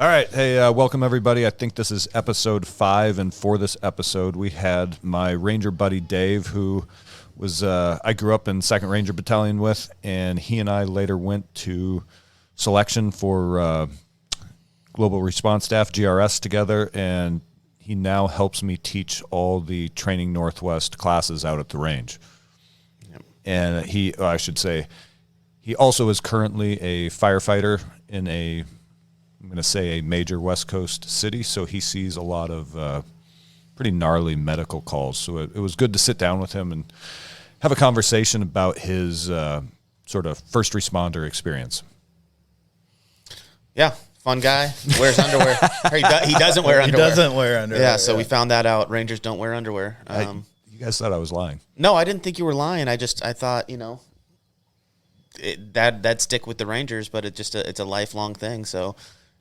All right. Hey, welcome everybody. I think this is episode 5, and for this episode, we had my Ranger buddy Dave, who was I grew up in 2nd Ranger Battalion with, and he and I later went to selection for Global Response Staff, GRS, together, and he now helps me teach all the Training Northwest classes out at the range. Yep. And he also is currently a firefighter in I'm going to say a major West Coast city, so he sees a lot of pretty gnarly medical calls. So it was good to sit down with him and have a conversation about his sort of first responder experience. Yeah. Fun guy, wears underwear. He doesn't wear underwear. He doesn't wear underwear. Yeah, so we found that out. Rangers don't wear underwear. You guys thought I was lying. No, I didn't think you were lying. I thought, that'd stick with the Rangers, but it's a lifelong thing. So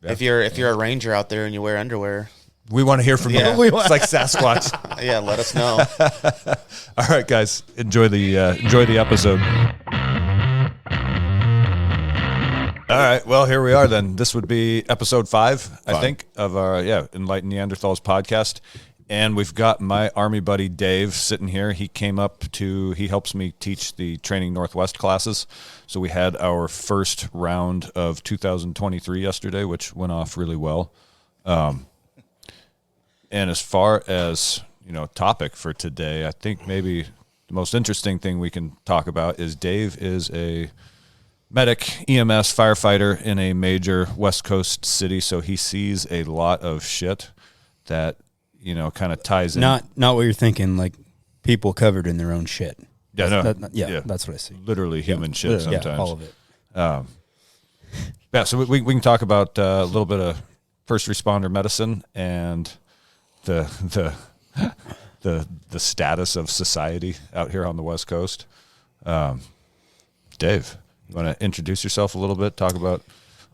if you're a Ranger out there and you wear underwear, we want to hear from you. It's like Sasquatch. Yeah, let us know. All right, guys, enjoy the episode. All right, well, here we are then. This would be episode 5, I think, of our Enlightened Neanderthals podcast. And we've got my Army buddy Dave sitting here. He helps me teach the Training Northwest classes. So we had our first round of 2023 yesterday, which went off really well. And as far as, topic for today, I think maybe the most interesting thing we can talk about is Dave is a medic, EMS, firefighter in a major West Coast city, so he sees a lot of shit that, kind of ties in. Not what you're thinking, like people covered in their own shit. Yeah, that's what I see. Literally human shit sometimes. Yeah, all of it. So we can talk about a little bit of first responder medicine and the status of society out here on the West Coast. Dave, you want to introduce yourself a little bit? Talk about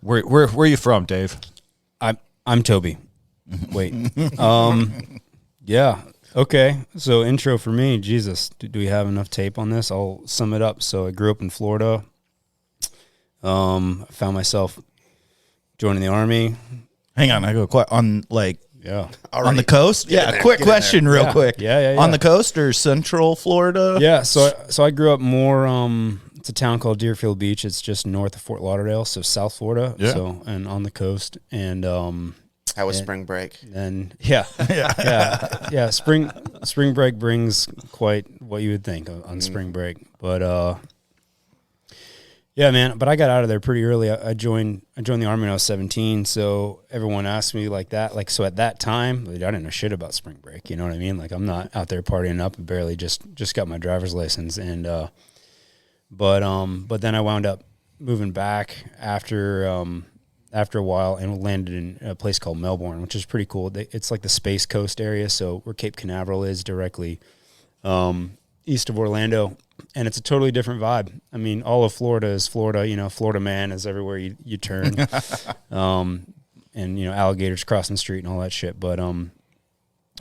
where are you from, Dave? I'm Toby. Wait. Yeah. Okay. So intro for me. Jesus, do we have enough tape on this? I'll sum it up. So I grew up in Florida. Found myself joining the Army. Hang on, I go on on the coast. Quick question, real quick. Yeah. On the coast or Central Florida? Yeah. So I grew up more. It's a town called Deerfield Beach. It's just north of Fort Lauderdale, so South Florida. Yeah. So and on the coast, and how was spring break? And yeah. Spring break brings quite what you would think on spring break, but yeah, man. But I got out of there pretty early. I joined the Army when I was 17. So everyone asked me like that. Like, so at that time, I didn't know shit about spring break. You know what I mean? Like, I'm not out there partying up. I barely just got my driver's license, and but then I wound up moving back after a while and landed in a place called Melbourne, which is pretty cool. It's like the Space Coast area, so where Cape Canaveral is, directly east of Orlando, and it's a totally different vibe. I mean, all of Florida is Florida. Florida man is everywhere you turn, and alligators crossing the street and all that shit. But it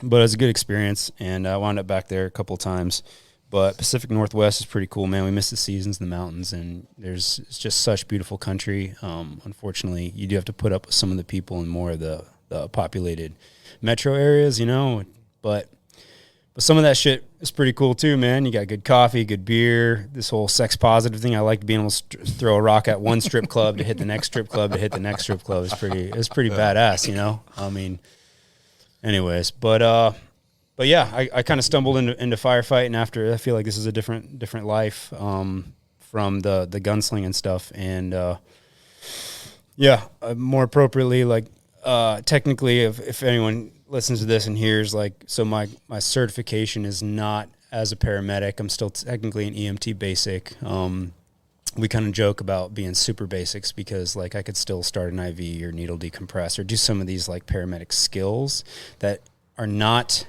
was a good experience, and I wound up back there a couple of times. But Pacific Northwest is pretty cool, man. We miss the seasons in the mountains, and it's just such beautiful country. Unfortunately, you do have to put up with some of the people in more of the populated metro areas, But some of that shit is pretty cool too, man. You got good coffee, good beer, this whole sex positive thing. I like being able to throw a rock at one strip club to hit the next strip club to hit the next strip club. It's pretty badass, I mean, anyways, but yeah, I kind of stumbled into firefighting after. I feel like this is a different life from the gunsling and stuff. And more appropriately, like technically, if anyone listens to this and hears, like, so my certification is not as a paramedic. I'm still technically an EMT basic. We kind of joke about being super basics because, like, I could still start an IV or needle decompress or do some of these like paramedic skills that are not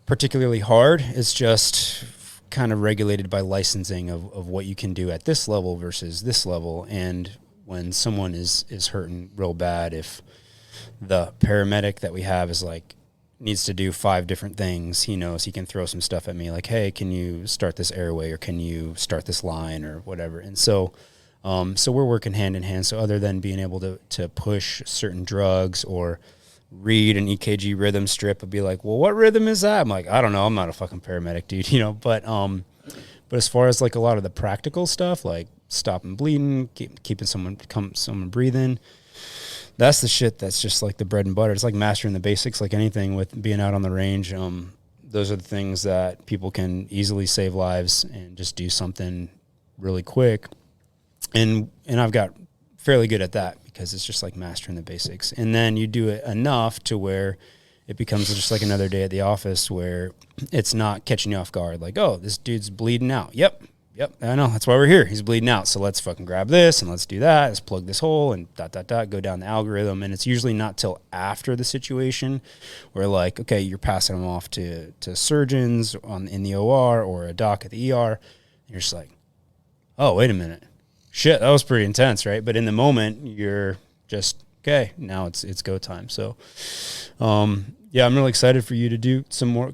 particularly hard. It's just kind of regulated by licensing of what you can do at this level versus this level. And when someone is hurting real bad, if the paramedic that we have is like needs to do 5 different things, he knows he can throw some stuff at me like, hey, can you start this airway or can you start this line or whatever. And so So we're working hand in hand. So other than being able to push certain drugs or read an EKG rhythm strip and be like, well, what rhythm is that? I'm like, I don't know. I'm not a fucking paramedic, dude, you know, but as far as like a lot of the practical stuff, like stopping bleeding, keeping someone breathing, that's the shit that's just like the bread and butter. It's like mastering the basics, like anything with being out on the range. Those are the things that people can easily save lives and just do something really quick. And I've got fairly good at that because it's just like mastering the basics. And then you do it enough to where it becomes just like another day at the office where it's not catching you off guard. Like, oh, this dude's bleeding out. Yep, I know. That's why we're here. He's bleeding out. So let's fucking grab this and let's do that. Let's plug this hole and ... go down the algorithm. And it's usually not till after the situation where like, okay, you're passing them off to surgeons in the OR or a doc at the ER. And you're just like, oh, wait a minute. Shit, that was pretty intense, right? But in the moment, you're just, okay, now it's go time. So, yeah, I'm really excited for you to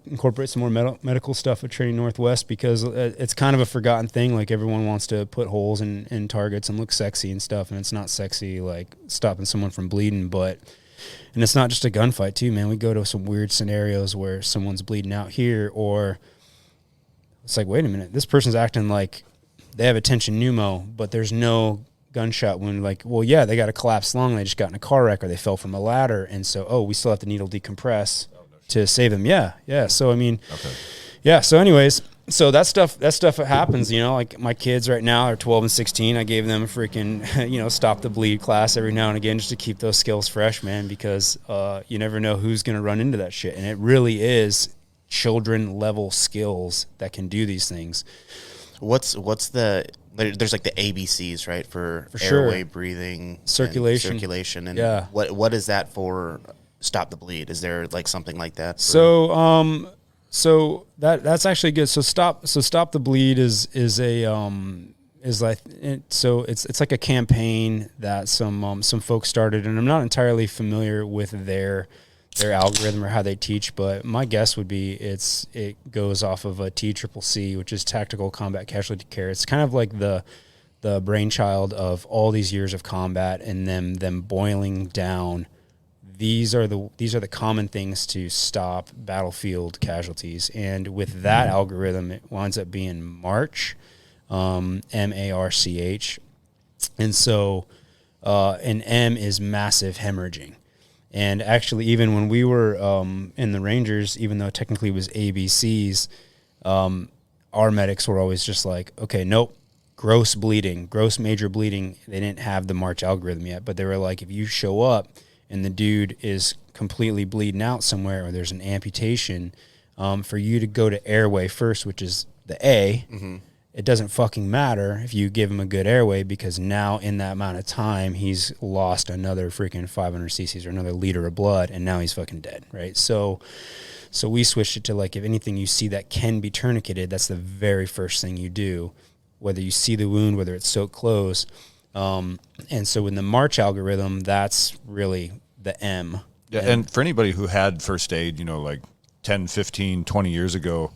incorporate some more medical stuff at Training Northwest because it's kind of a forgotten thing. Like everyone wants to put holes in targets and look sexy and stuff, and it's not sexy like stopping someone from bleeding. And it's not just a gunfight too, man. We go to some weird scenarios where someone's bleeding out here, or it's like, wait a minute, this person's acting like they have a tension pneumo, but there's no gunshot wound. Like, well, yeah, they got a collapsed lung. They just got in a car wreck or they fell from a ladder. And so, we still have to needle decompress to save them. Yeah. So, I mean, yeah. So anyways, so that stuff happens, you know, like my kids right now are 12 and 16. I gave them a freaking, stop the bleed class every now and again just to keep those skills fresh, man, because you never know who's going to run into that shit. And it really is children level skills that can do these things. What's there's like the ABCs, right? For sure. Airway, breathing, circulation. And yeah. What is that for stop the bleed? Is there like something like that? So that's actually good. So stop the bleed is like, so it's like a campaign that some folks started, and I'm not entirely familiar with their algorithm or how they teach, but my guess would be it goes off of a TCCC, which is Tactical Combat Casualty Care. It's kind of like the brainchild of all these years of combat and them boiling down. These are the common things to stop battlefield casualties, and with that algorithm, it winds up being March, MARCH, and so an M is massive hemorrhaging. And actually, even when we were in the Rangers, even though technically it was ABCs, our medics were always just like, okay, nope, gross major bleeding. They didn't have the March algorithm yet, but they were like, if you show up and the dude is completely bleeding out somewhere or there's an amputation, for you to go to airway first, which is the A, it doesn't fucking matter if you give him a good airway, because now in that amount of time, he's lost another freaking 500 cc's or another liter of blood, and now he's fucking dead, right? So we switched it to like, if anything you see that can be tourniqueted, that's the very first thing you do, whether you see the wound, whether it's soaked clothes. And so in the March algorithm, that's really the M. Yeah, and for anybody who had first aid, like 10, 15, 20 years ago,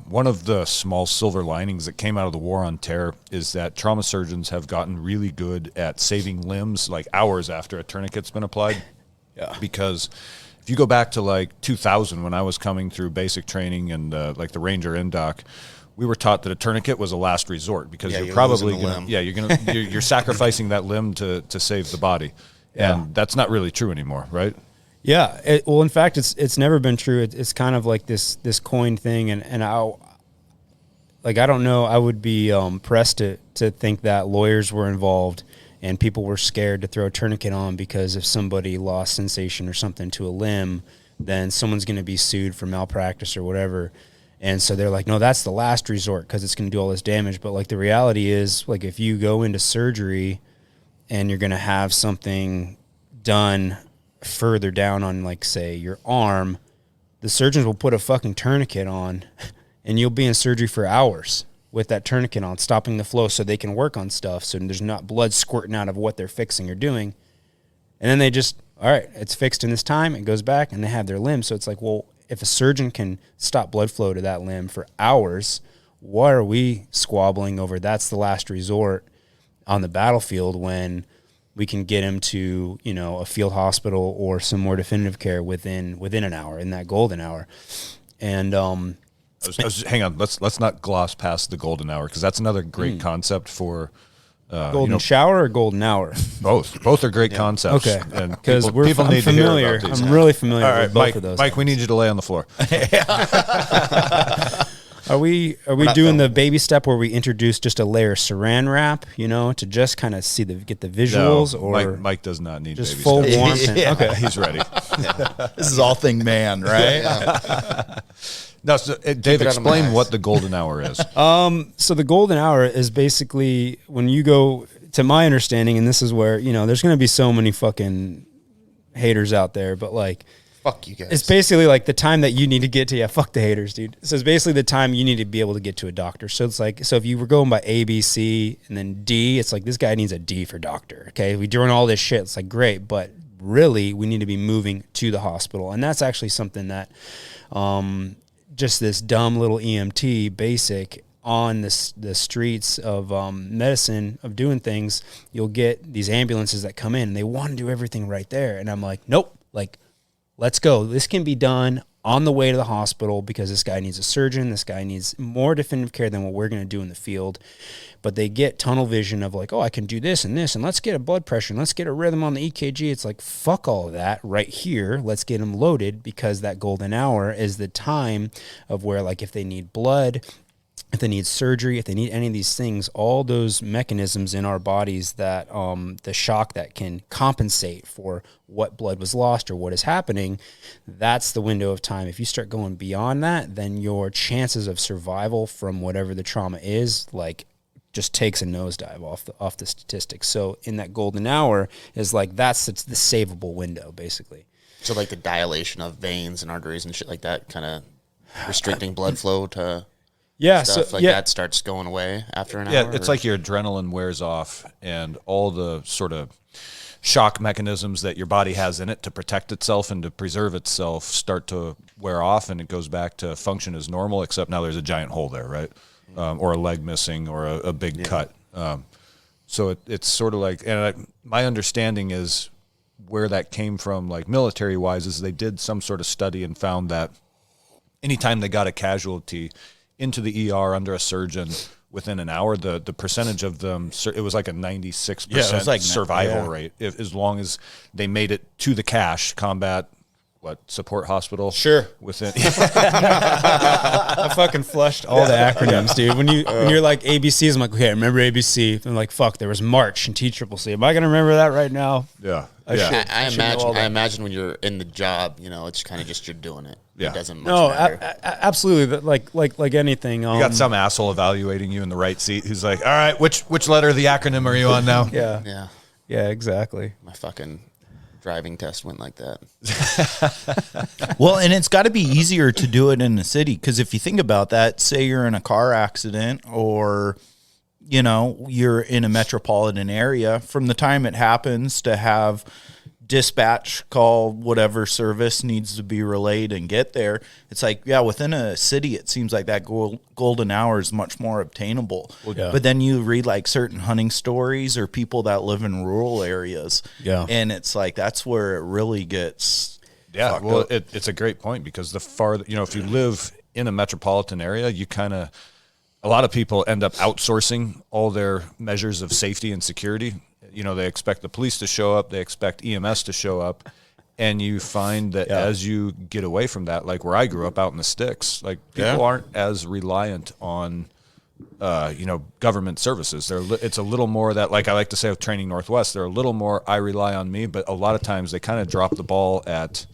one of the small silver linings that came out of the war on terror is that trauma surgeons have gotten really good at saving limbs like hours after a tourniquet's been applied. Yeah. Because if you go back to like 2000 when I was coming through basic training and like the Ranger NDoc, we were taught that a tourniquet was a last resort because you're probably you're sacrificing that limb to save the body. Yeah. And that's not really true anymore, right? Yeah, well, in fact, it's never been true. It's kind of like this coined thing, and I don't know. I would be pressed to think that lawyers were involved and people were scared to throw a tourniquet on because if somebody lost sensation or something to a limb, then someone's going to be sued for malpractice or whatever. And so they're like, no, that's the last resort because it's going to do all this damage. But like the reality is, like if you go into surgery and you're going to have something done further down on, like, say, your arm, the surgeons will put a fucking tourniquet on and you'll be in surgery for hours with that tourniquet on, stopping the flow so they can work on stuff so there's not blood squirting out of what they're fixing or doing. And then they just, all right, it's fixed in this time, it goes back, and they have their limb. So it's like, well, if a surgeon can stop blood flow to that limb for hours, why are we squabbling over that's the last resort? on the battlefield when we can get him to, you know, a field hospital or some more definitive care within an hour, in that golden hour. And hang on, let's not gloss past the golden hour, because that's another great concept for golden shower or golden hour. Both are great concepts. Okay, and because people need familiar. to hear about these. I'm really familiar with both Mike, of those. Mike, we need you to lay on the floor. Are we doing the baby step where we introduce just a layer of saran wrap, you know, to just kind of get the visuals? No, or Mike does not need just baby full steps. warmth? Okay, He's ready. This is all thing man, right? No, so, Dave, explain what the golden hour is. So the golden hour is basically when you go, to my understanding, and this is where, you know, there's going to be so many fucking haters out there, but like, fuck you guys. it's basically like the time that you need to get to, fuck the haters, dude. So it's basically the time you need to be able to get to a doctor. So it's like, so if you were going by A, B, C, and then D, it's like, this guy needs a D for doctor. Okay. We're doing all this shit. It's like, great. But really, we need to be moving to the hospital. And that's actually something that, just this dumb little EMT basic on the streets of medicine, of doing things, you'll get these ambulances that come in and they want to do everything right there. And I'm like, nope, like, let's go. This can be done on the way to the hospital because this guy needs a surgeon. This guy needs more definitive care than what we're going to do in the field. But they get tunnel vision of like, oh, I can do this, and let's get a blood pressure, and let's get a rhythm on the EKG. It's like, fuck all of that right here. Let's get them loaded, because that golden hour is the time of where, like, if they need blood, if they need surgery, if they need any of these things, all those mechanisms in our bodies that the shock that can compensate for what blood was lost or what is happening, that's the window of time. If you start going beyond that, then your chances of survival from whatever the trauma is, like, just takes a nosedive off the statistics. So in that golden hour is like, it's the savable window, basically. So like the dilation of veins and arteries and shit like that, kind of restricting blood flow to stuff that starts going away after an hour. Yeah, it's like your adrenaline wears off, and all the sort of shock mechanisms that your body has in it to protect itself and to preserve itself start to wear off, and it goes back to function as normal, except now there's a giant hole there, right? Or a leg missing, or a big cut. So it's sort of like, and my understanding is where that came from, like military-wise, is they did some sort of study and found that anytime they got a casualty into the ER under a surgeon within an hour, the percentage of them, it was like a 96% survival rate, as long as they made it to the CASH, combat support hospital. Sure. Within I fucking flushed all the acronyms, dude. When you're like ABCs, I'm like, okay, I remember ABC. I'm like, fuck, there was March and TCCC. Am I gonna remember that right now? Yeah. I imagine when you're in the job, you know, it's kind of just you're doing it. Yeah. It doesn't much matter. Absolutely. Like anything. You got some asshole evaluating you in the right seat who's like, all right, which letter of the acronym are you on now? Yeah, exactly. My fucking driving test went like that. Well, and it's got to be easier to do it in the city, because if you think about that, say you're in a car accident, or you know, you're in a metropolitan area, from the time it happens to have dispatch call whatever service needs to be relayed and get there, it's like, yeah, within a city it seems like that golden hour is much more obtainable. But then you read like certain hunting stories or people that live in rural areas, and it's like that's where it really gets it's a great point, because the farther, you know, if you live in a metropolitan area, you kind of, a lot of people end up outsourcing all their measures of safety and security. You know, they expect the police to show up, they expect EMS to show up, and you find that as you get away from that, like where I grew up out in the sticks, like people aren't as reliant on, government services. It's a little more that, like I like to say with Training Northwest, they're a little more I rely on me, but a lot of times they kind of drop the ball at,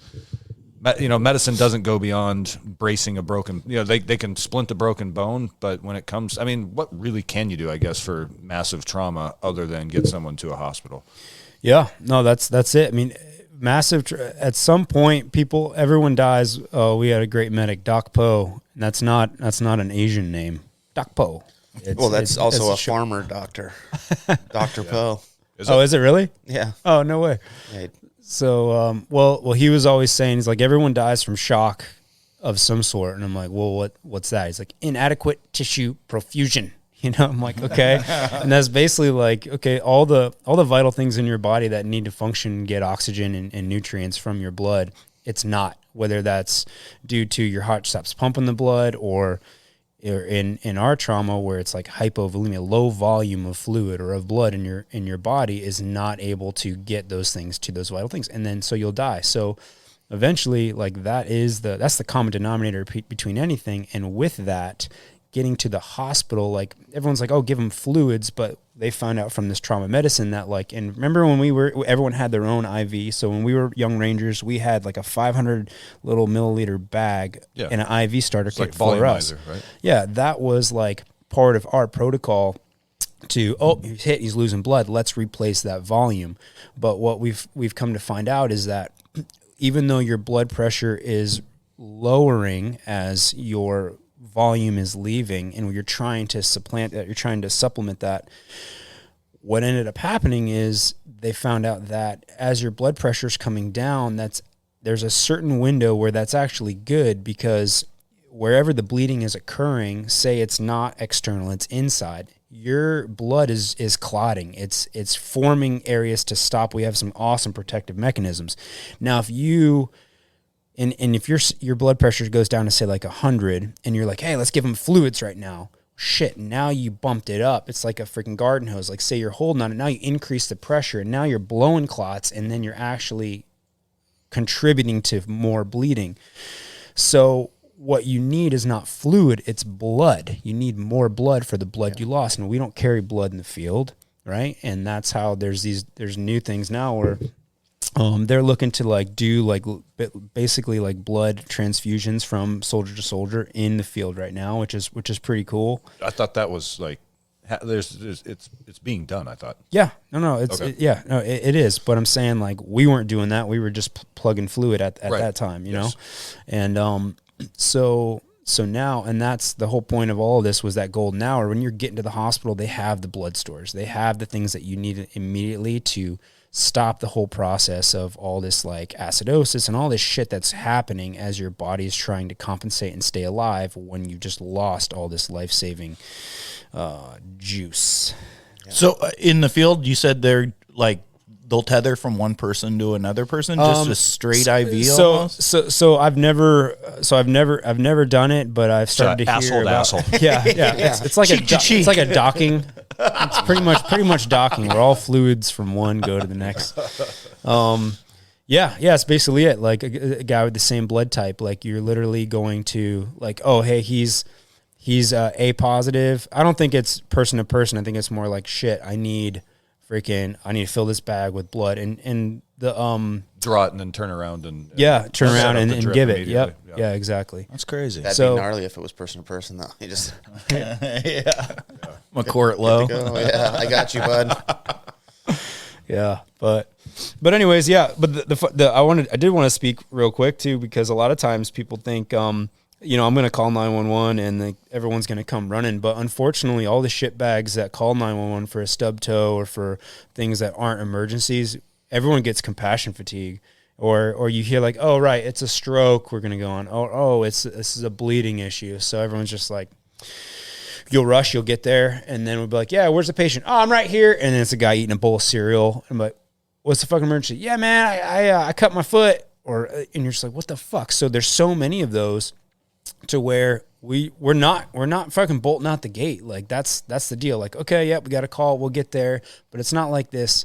you know, medicine doesn't go beyond bracing a broken, you know, they can splint a broken bone, but when it comes, I mean, what really can you do, I guess, for massive trauma other than get someone to a hospital? Yeah, no, that's it. I mean, massive, at some point, everyone dies. Oh, we had a great medic, Doc Poe. That's not an Asian name. Doc Poe. That's also a farmer doctor. Dr. Poe. Is it really? Yeah. Oh, no way. Yeah. So, well, he was always saying, he's like, everyone dies from shock of some sort. And I'm like, well, what's that? He's like, inadequate tissue perfusion. I'm like, okay. And that's basically like, okay, all the vital things in your body that need to function, get oxygen and nutrients from your blood, it's not, whether that's due to your heart stops pumping the blood, or in our trauma where it's like hypovolemia, low volume of fluid or of blood in your body is not able to get those things to those vital things. And then, so you'll die. So eventually, like, that's the common denominator between anything. And with that, getting to the hospital, like, everyone's like, oh, give them fluids, but they found out from this trauma medicine that, like, and remember when everyone had their own IV. So when we were young Rangers, we had like a 500 little milliliter bag and an IV starter kit like for us. Right? Yeah, that was like part of our protocol to, he's losing blood, let's replace that volume. But what we've come to find out is that even though your blood pressure is lowering as your volume is leaving, and you're trying to supplement that, what ended up happening is they found out that as your blood pressure is coming down, there's a certain window where that's actually good, because wherever the bleeding is occurring, say it's not external, it's inside, your blood is clotting. It's forming areas to stop. We have some awesome protective mechanisms. Now, if you And if your blood pressure goes down to, say, like 100, and you're like, hey, let's give them fluids right now. Shit, now you bumped it up. It's like a freaking garden hose. Like, say you're holding on it, now you increase the pressure, and now you're blowing clots, and then you're actually contributing to more bleeding. So what you need is not fluid, it's blood. You need more blood for the blood you lost, and we don't carry blood in the field, right? And that's how there's new things now where they're looking to like do like basically like blood transfusions from soldier to soldier in the field right now, which is pretty cool. I thought that was like it's being done. I thought. Yeah, no, it is. But I'm saying, like, we weren't doing that. We were just plugging fluid at that time, you know, and so now, and that's the whole point of all of this, was that golden hour. When you're getting to the hospital, they have the blood stores. They have the things that you need immediately to stop the whole process of all this like acidosis and all this shit that's happening as your body is trying to compensate and stay alive when you just lost all this life-saving juice. Yeah. So in the field, you said they'll tether from one person to another person, just a straight IV. So I've never done it, but I've started to hear about. Yeah. It's like it's like a docking. It's pretty much docking, where all fluids from one go to the next. It's basically it. Like a guy with the same blood type, like you're literally going to like, oh, hey, he's A positive. I don't think it's person to person. I think it's more like, shit, I need to fill this bag with blood and the draw it and then turn around and turn around and give it. Yep. Yeah, exactly. That's crazy. That'd be gnarly if it was person to person though. You just McCourt low. Yeah, I got you, bud. Yeah, but anyways, but I did want to speak real quick too, because a lot of times people think I'm going to call 911 and everyone's going to come running. But unfortunately, all the shit bags that call 911 for a stub toe or for things that aren't emergencies, everyone gets compassion fatigue. Or you hear like, oh, right, it's a stroke we're going to go on. This is a bleeding issue. So everyone's just like, you'll rush, you'll get there. And then we'll be like, yeah, where's the patient? Oh, I'm right here. And then it's a guy eating a bowl of cereal. I'm like, what's the fucking emergency? Yeah, man, I cut my foot. And you're just like, what the fuck? So there's so many of those to where we're not fucking bolting out the gate. Like that's the deal. Like, okay, we got a call, we'll get there, but it's not like this.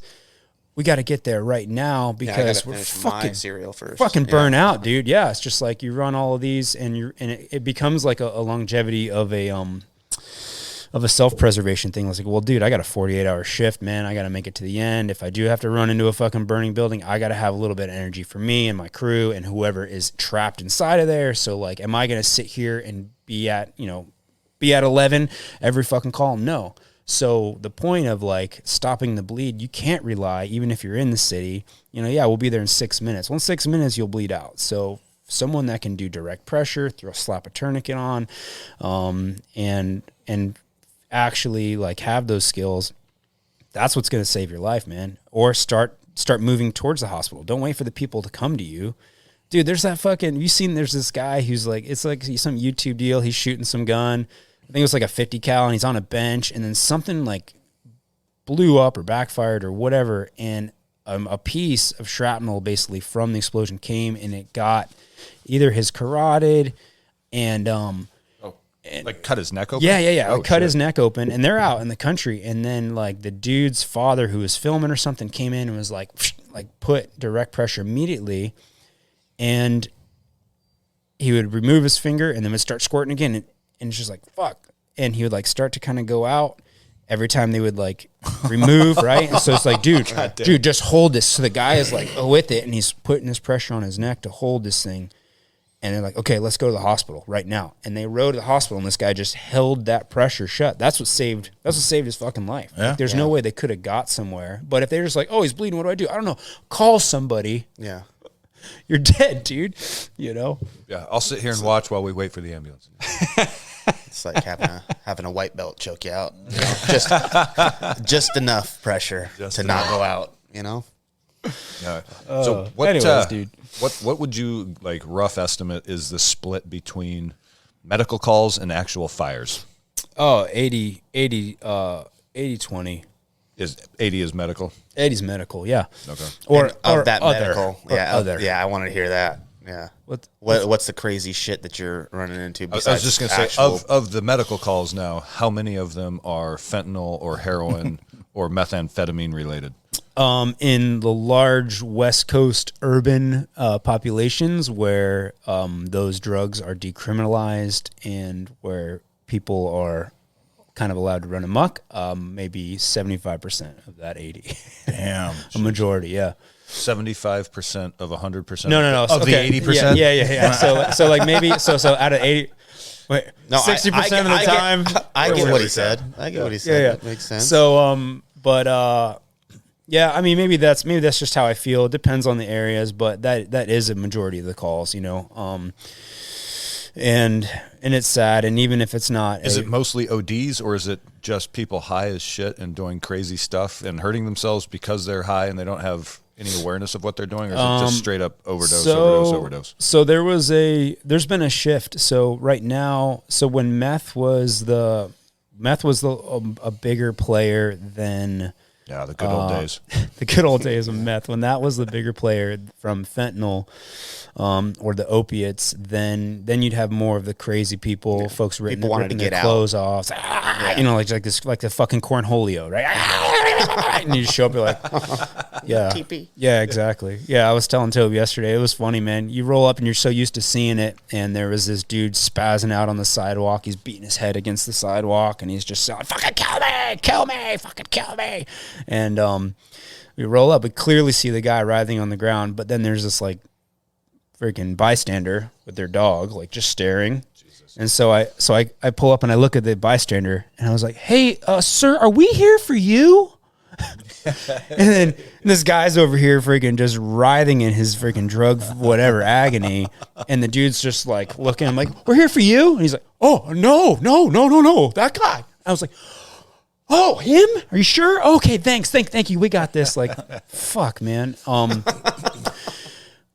We got to get there right now because we're fucking cereal first. Fucking burn out, dude. Yeah, it's just like you run all of these and it becomes like a longevity of a self-preservation thing. It's like, well, dude, I got a 48-hour shift, man. I got to make it to the end. If I do have to run into a fucking burning building, I got to have a little bit of energy for me and my crew and whoever is trapped inside of there. So, like, am I going to sit here and be at 11 every fucking call? No. So the point of, like, stopping the bleed, you can't rely, even if you're in the city, we'll be there in 6 minutes. Well, in 6 minutes, you'll bleed out. So someone that can do direct pressure, slap a tourniquet on, and actually like have those skills, that's what's going to save your life, man. Or start moving towards the hospital. Don't wait for the people to come to you. Dude, there's that fucking, there's this guy who's like, it's like some YouTube deal. He's shooting some gun. think it was like a 50 cal, and he's on a bench, and then something like blew up or backfired or whatever, and a piece of shrapnel basically from the explosion came, and it got either his carotid and like cut his neck open? Yeah. Oh, cut his neck open, and they're out in the country. And then like the dude's father who was filming or something came in and was like put direct pressure immediately, and he would remove his finger and then would start squirting again, and it's just like fuck. And he would like start to kind of go out every time they would like remove, right? And so it's like, dude, just hold this. So the guy is like with it, and he's putting this pressure on his neck to hold this thing. And they're like, okay, let's go to the hospital right now. And they rode to the hospital, and this guy just held that pressure shut. That's what saved his fucking life. Yeah. Like, there's no way they could have got somewhere. But if they're just like, oh, he's bleeding, what do I do? I don't know. Call somebody. Yeah. You're dead, dude. You know? Yeah, I'll sit here and watch while we wait for the ambulance. It's like having a white belt choke you out. You know? Just enough pressure to not go out, you know? Yeah. So what, anyways, dude. What would you like rough estimate is the split between medical calls and actual fires? Oh, 80, 20. Is 80 is medical? 80's medical, yeah. Okay. Or Or that other. medical. Or Yeah. other. Yeah, I want to hear that. Yeah. What's the crazy shit that you're running into? I was just going to say, of the medical calls now, how many of them are fentanyl or heroin or methamphetamine related? In the large West Coast urban populations where those drugs are decriminalized and where people are kind of allowed to run amok, maybe 75% of that 80. Damn. A majority, yeah. 75% of 100%? No. Of the 80%? Yeah. So like maybe, so out of 80, wait, No, 60% of the time. I get what he said. I get what he said. Yeah. That makes sense. So, yeah, I mean, maybe that's just how I feel. It depends on the areas, but that is a majority of the calls, you know. And it's sad. And even if it's not, Is it mostly ODs, or is it just people high as shit and doing crazy stuff and hurting themselves because they're high and they don't have any awareness of what they're doing, or is it just straight up overdose? So there's been a shift. So right now, when meth was a bigger player than. Yeah, the good old days. The good old days of meth. When that was the bigger player from fentanyl or the opiates, then you'd have more of the crazy people, folks ripping their clothes off. You know, like the fucking cornholio, right? And you just show up, you're like, yeah. TP. Yeah, exactly. Yeah, I was telling Toby yesterday, it was funny, man. You roll up and you're so used to seeing it, and there was this dude spazzing out on the sidewalk. He's beating his head against the sidewalk, and he's just saying, fucking kill me, fucking kill me. And we roll up, we clearly see the guy writhing on the ground, but then there's this like freaking bystander with their dog, like just staring. Jesus. And so I pull up and I look at the bystander, and I was like, hey, sir, are we here for you? And then this guy's over here freaking just writhing in his freaking drug whatever agony, and the dude's just like looking. I'm like, we're here for you. And he's like, oh no, that guy. I was like, oh, him? Are you sure? Okay, thanks. Thank you. We got this. Like, fuck, man.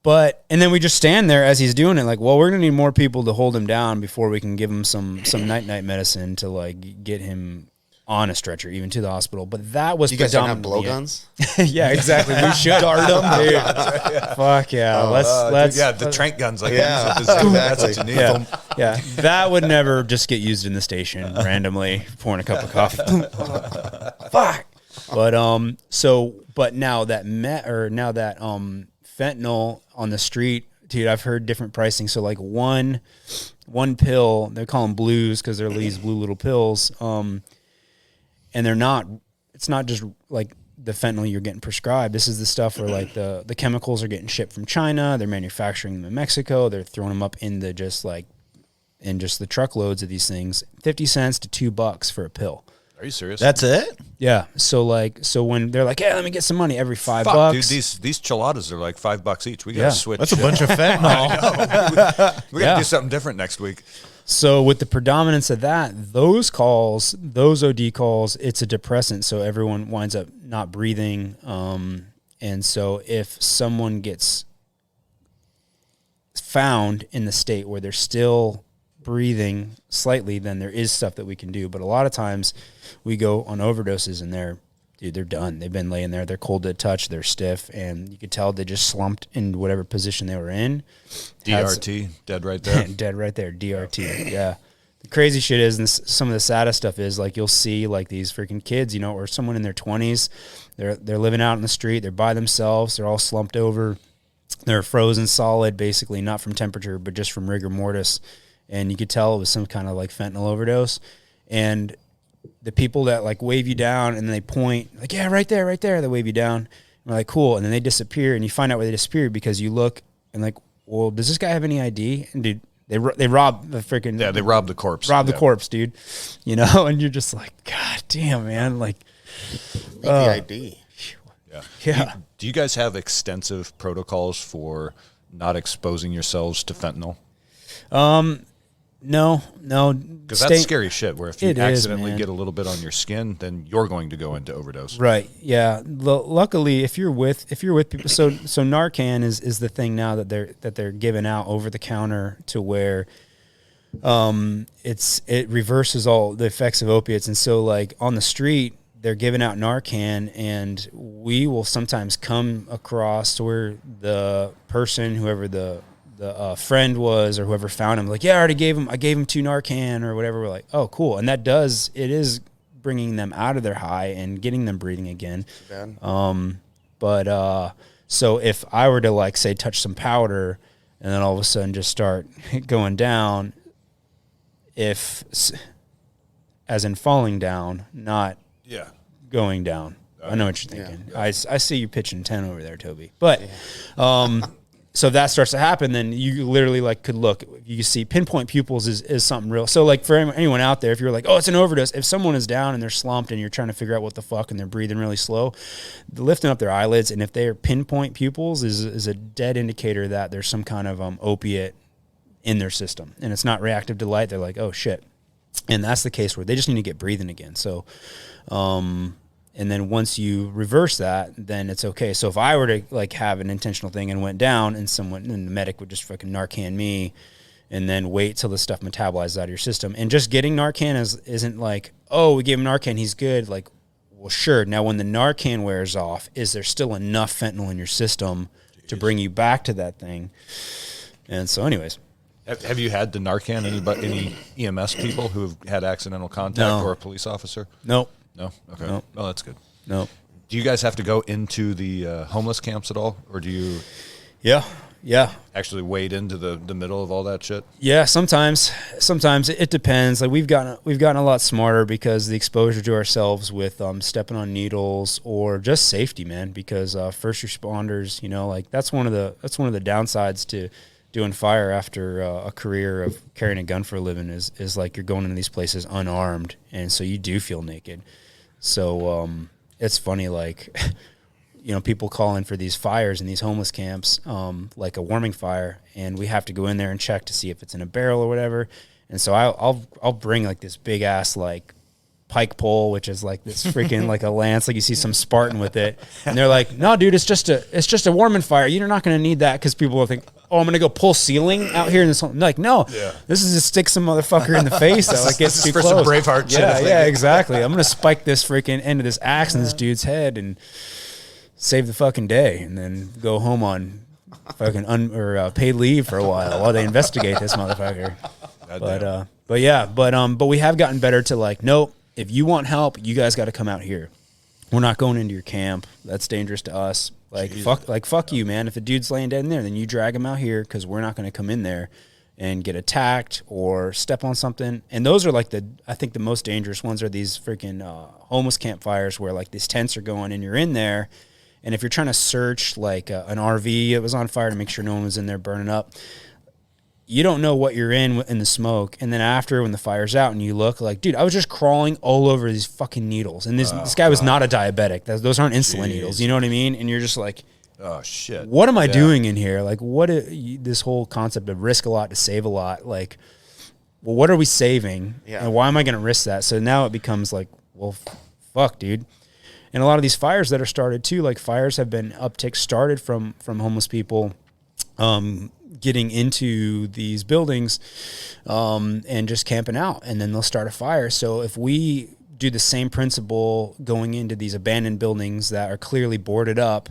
But and then we just stand there as he's doing it, like, well, we're gonna need more people to hold him down before we can give him some night medicine to like get him on a stretcher, even to the hospital. But that was you guys don't have blowguns? Yeah, exactly. We should dart them, dude. Yeah. Fuck yeah. Let's the trank guns, like exactly. That's what you need. Yeah, that would never just get used in the station randomly pouring a cup of coffee. Fuck. But now that fentanyl on the street, dude, I've heard different pricing. So like one pill, they call them blues because they're these blue little pills. And it's not just like the fentanyl you're getting prescribed. This is the stuff where like the chemicals are getting shipped from China. They're manufacturing them in Mexico. They're throwing them up in just the truckloads of these things. 50 cents to $2 for a pill. Are you serious? That's it? Yeah. So when they're like, hey, let me get some money every $5. Dude, these chiladas are like $5 each. We gotta switch. That's a bunch of fentanyl. We gotta do something different next week. So with the predominance of those OD calls, it's a depressant. So everyone winds up not breathing. And so if someone gets found in the state where they're still breathing slightly, then there is stuff that we can do. But a lot of times we go on overdoses and they're done. They've been laying there. They're cold to touch. They're stiff. And you could tell they just slumped in whatever position they were in. DRT, dead right there. Dead right there, DRT, yeah. The crazy shit is, and some of the saddest stuff is, like, you'll see, like, these freaking kids, you know, or someone in their 20s, they're living out in the street, they're by themselves, they're all slumped over, they're frozen solid, basically, not from temperature, but just from rigor mortis. And you could tell it was some kind of, like, fentanyl overdose. And the people that, like, wave you down and they point, like, yeah, right there, they wave you down. And we're like, cool. And then they disappear, and you find out where they disappeared because you look and, like, well, does this guy have any ID? And, dude, they robbed the freaking... Yeah, they robbed the corpse. The corpse, dude. You know, and you're just like, God damn, man. Like... the ID. Yeah. Do you guys have extensive protocols for not exposing yourselves to fentanyl? No. Because that's scary shit, where if you accidentally get a little bit on your skin, then you're going to go into overdose. Right, yeah. Luckily, if you're with people, so Narcan is the thing now that they're giving out over the counter, to where it reverses all the effects of opiates. And so, like, on the street, they're giving out Narcan, and we will sometimes come across where the person, whoever the friend was, or whoever found him, like, yeah, I gave him 2 Narcan or whatever. We're like, oh, cool. And it is bringing them out of their high and getting them breathing again. So if I were to, like, say, touch some powder and then all of a sudden just start going down, as in falling down, not going down. I know what you're thinking. Yeah. I see you pitching 10 over there, Toby. But so if that starts to happen, then you literally, like, could look. You see pinpoint pupils is something real. So, like, for anyone out there, if you're like, oh, it's an overdose, if someone is down and they're slumped and you're trying to figure out what the fuck and they're breathing really slow, lifting up their eyelids, and if they are pinpoint pupils is a dead indicator that there's some kind of opiate in their system. And it's not reactive to light. They're like, oh, shit. And that's the case where they just need to get breathing again. So, and then once you reverse that, then it's okay. So if I were to, like, have an intentional thing and went down, and the medic would just fucking Narcan me, and then wait till the stuff metabolizes out of your system. And just getting Narcan isn't like, oh, we gave him Narcan, he's good. Like, well, sure. Now, when the Narcan wears off, is there still enough fentanyl in your system to bring you back to that thing? And so, anyways. Have you had the Narcan, any EMS people who have had accidental contact, or a police officer? Nope. No? Okay. Nope. Well, that's good. Nope. Do you guys have to go into the homeless camps at all? Or do you actually wade into the middle of all that shit? Yeah, sometimes it depends. Like, we've gotten a lot smarter because the exposure to ourselves with stepping on needles, or just safety, man, because first responders, you know, like, that's one of the downsides to doing fire after a career of carrying a gun for a living is like, you're going into these places unarmed, and so you do feel naked. So it's funny, like, you know, people call in for these fires in these homeless camps, like a warming fire, and we have to go in there and check to see if it's in a barrel or whatever. And so I'll bring, like, this big ass, like, pike pole, which is like this freaking like a lance, like you see some Spartan with it, and they're like, no, dude, it's just a warming fire. You're not going to need that, because people will think, oh, I'm going to go pull ceiling out here in this home. Like, no, this is to stick some motherfucker in the face that, like, gets too close. Some Braveheart shit. Yeah, exactly. I'm going to spike this freaking end of this axe in this dude's head and save the fucking day, and then go home on fucking paid leave for a while they investigate this motherfucker. But we have gotten better to, like, nope, if you want help, you guys got to come out here. We're not going into your camp. That's dangerous to us. Like, fuck you, man. If a dude's laying dead in there, then you drag him out here, because we're not going to come in there and get attacked or step on something. And those are, like, I think the most dangerous ones are these freaking homeless campfires, where, like, these tents are going and you're in there. And if you're trying to search, like, an RV, it was on fire, to make sure no one was in there burning up, you don't know what you're in the smoke. And then after, when the fire's out and you look, like, dude, I was just crawling all over these fucking needles. And this guy was not a diabetic. Those aren't insulin needles. You know what I mean? And you're just like, oh, shit. What am I doing in here? Like, this whole concept of risk a lot to save a lot. Like, well, what are we saving? Yeah. And why am I going to risk that? So now it becomes like, well, fuck, dude. And a lot of these fires that are started too, like, fires have been uptick started from homeless people, getting into these buildings and just camping out, and then they'll start a fire. So if we do the same principle going into these abandoned buildings that are clearly boarded up,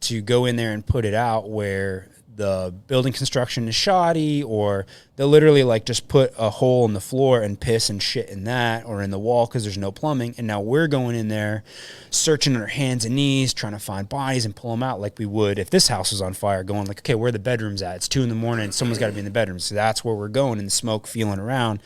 to go in there and put it out where the building construction is shoddy, or they'll literally like just put a hole in the floor and piss and shit in that, or in the wall because there's no plumbing. And now we're going in there searching on our hands and knees, trying to find bodies and pull them out like we would if this house was on fire, going like, okay, where are the bedrooms at? It's 2 a.m. Someone's got to be in the bedroom. So that's where we're going in the smoke, feeling around.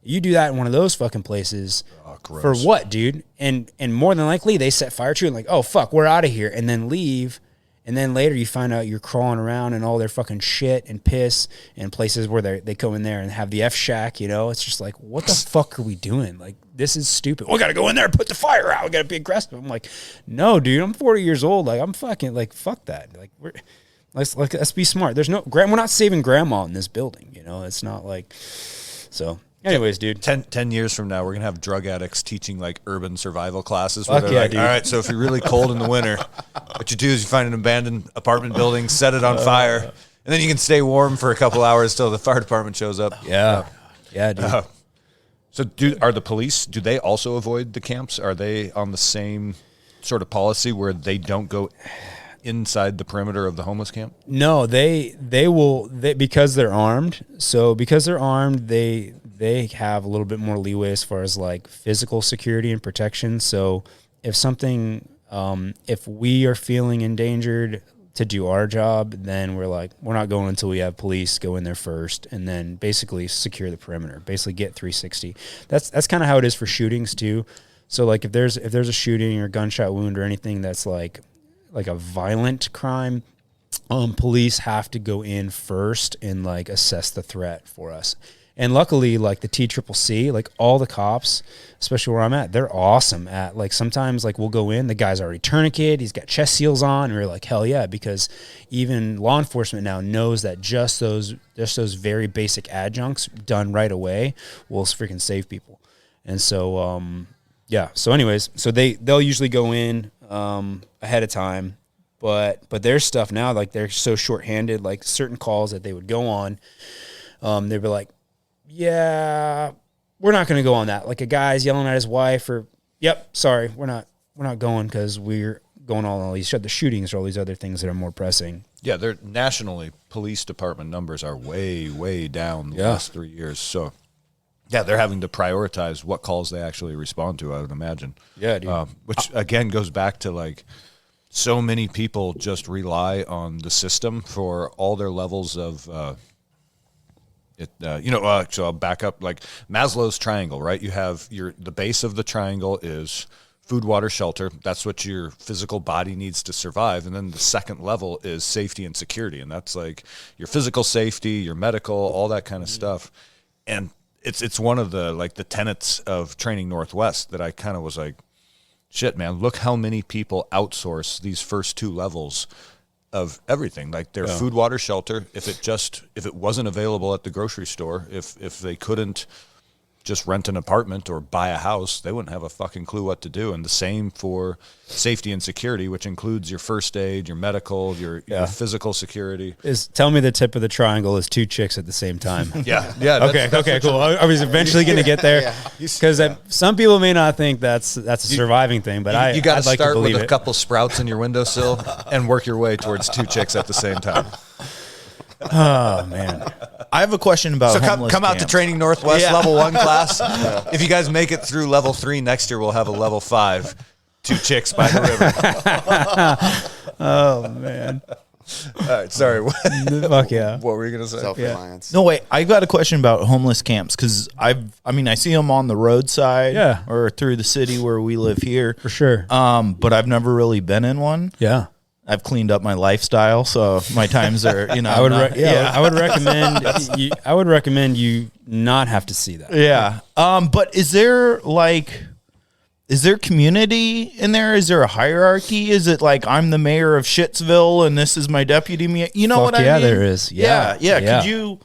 You do that in one of those fucking places for what, dude? And more than likely they set fire to it and like, oh fuck, we're out of here, and then leave. And then later you find out you're crawling around in all their fucking shit and piss and places where they go in there and have the F shack, you know? It's just like, what the fuck are we doing? Like, this is stupid. We got to go in there and put the fire out. We got to be aggressive. I'm like, no, dude, I'm 40 years old. Like, I'm fucking, like, fuck that. Like, let's be smart. We're not saving grandma in this building, you know? It's not like, so... Anyways, dude. 10 years from now, we're going to have drug addicts teaching, like, urban survival classes. Where Fuck they're yeah, like, dude. all right, so if you're really cold in the winter, what you do is you find an abandoned apartment building, set it on fire, and then you can stay warm for a couple hours till the fire department shows up. Yeah. Yeah, dude. So are the police, do they also avoid the camps? Are they on the same sort of policy where they don't go inside the perimeter of the homeless camp? No, they will, because they're armed. So because they're armed, they have a little bit more leeway as far as like physical security and protection. So if something, if we are feeling endangered to do our job, then we're like, we're not going until we have police go in there first, and then basically secure the perimeter, basically get 360. That's kind of how it is for shootings too. So like if there's a shooting or gunshot wound or anything that's like a violent crime, police have to go in first and like assess the threat for us. And luckily, like the TCCC, like all the cops, especially where I'm at, they're awesome at, like, sometimes like we'll go in, the guy's already tourniqueted, he's got chest seals on, and we're like, hell yeah, because even law enforcement now knows that just those very basic adjuncts done right away will freaking save people. And so, yeah. So anyways, so they'll usually go in ahead of time, but their stuff now, like they're so shorthanded, like certain calls that they would go on, they'd be like, yeah, we're not going to go on that. Like a guy's yelling at his wife, or, yep, sorry, we're not going because we're going on all these the shootings or all these other things that are more pressing. Yeah, they're nationally, police department numbers are way, way down the last 3 years. So, yeah, they're having to prioritize what calls they actually respond to, I would imagine. Yeah, dude. Which, again, goes back to, like, so many people just rely on the system for all their levels of so I'll back up, like Maslow's triangle, right? You have the base of the triangle is food, water, shelter. That's what your physical body needs to survive. And then the second level is safety and security. And that's like your physical safety, your medical, all that kind of stuff. And it's one of the, like, the tenets of Training Northwest that I kind of was like, shit, man, look how many people outsource these first two levels of everything, like their food, water, shelter. If it wasn't available at the grocery store, if they couldn't just rent an apartment or buy a house, they wouldn't have a fucking clue what to do. And the same for safety and security, which includes your first aid, your medical, your physical security. Tell me the tip of the triangle is 2 chicks at the same time. Yeah. Okay, cool. I was eventually going to get there, because some people may not think that's a surviving thing, but you got to start with a couple sprouts in your windowsill and work your way towards 2 chicks at the same time. Oh man, I have a question about homeless come out camps. to Training Northwest level 1 class. If you guys make it through level 3 next year, we'll have a level 5, 2 chicks by the river. Oh man. All right, sorry. Fuck yeah. What were you gonna say? Self-reliance. No, wait, I got a question about homeless camps, because I see them on the roadside, or through the city where we live here, For sure. but I've never really been in one. Yeah. I've cleaned up my lifestyle, so my times are, I would recommend you not have to see that. Yeah. But is there community in there? Is there a hierarchy? Is it like I'm the mayor of Shittsville and this is my deputy mayor? You know what I mean? Yeah, there is. Yeah. Yeah. Could you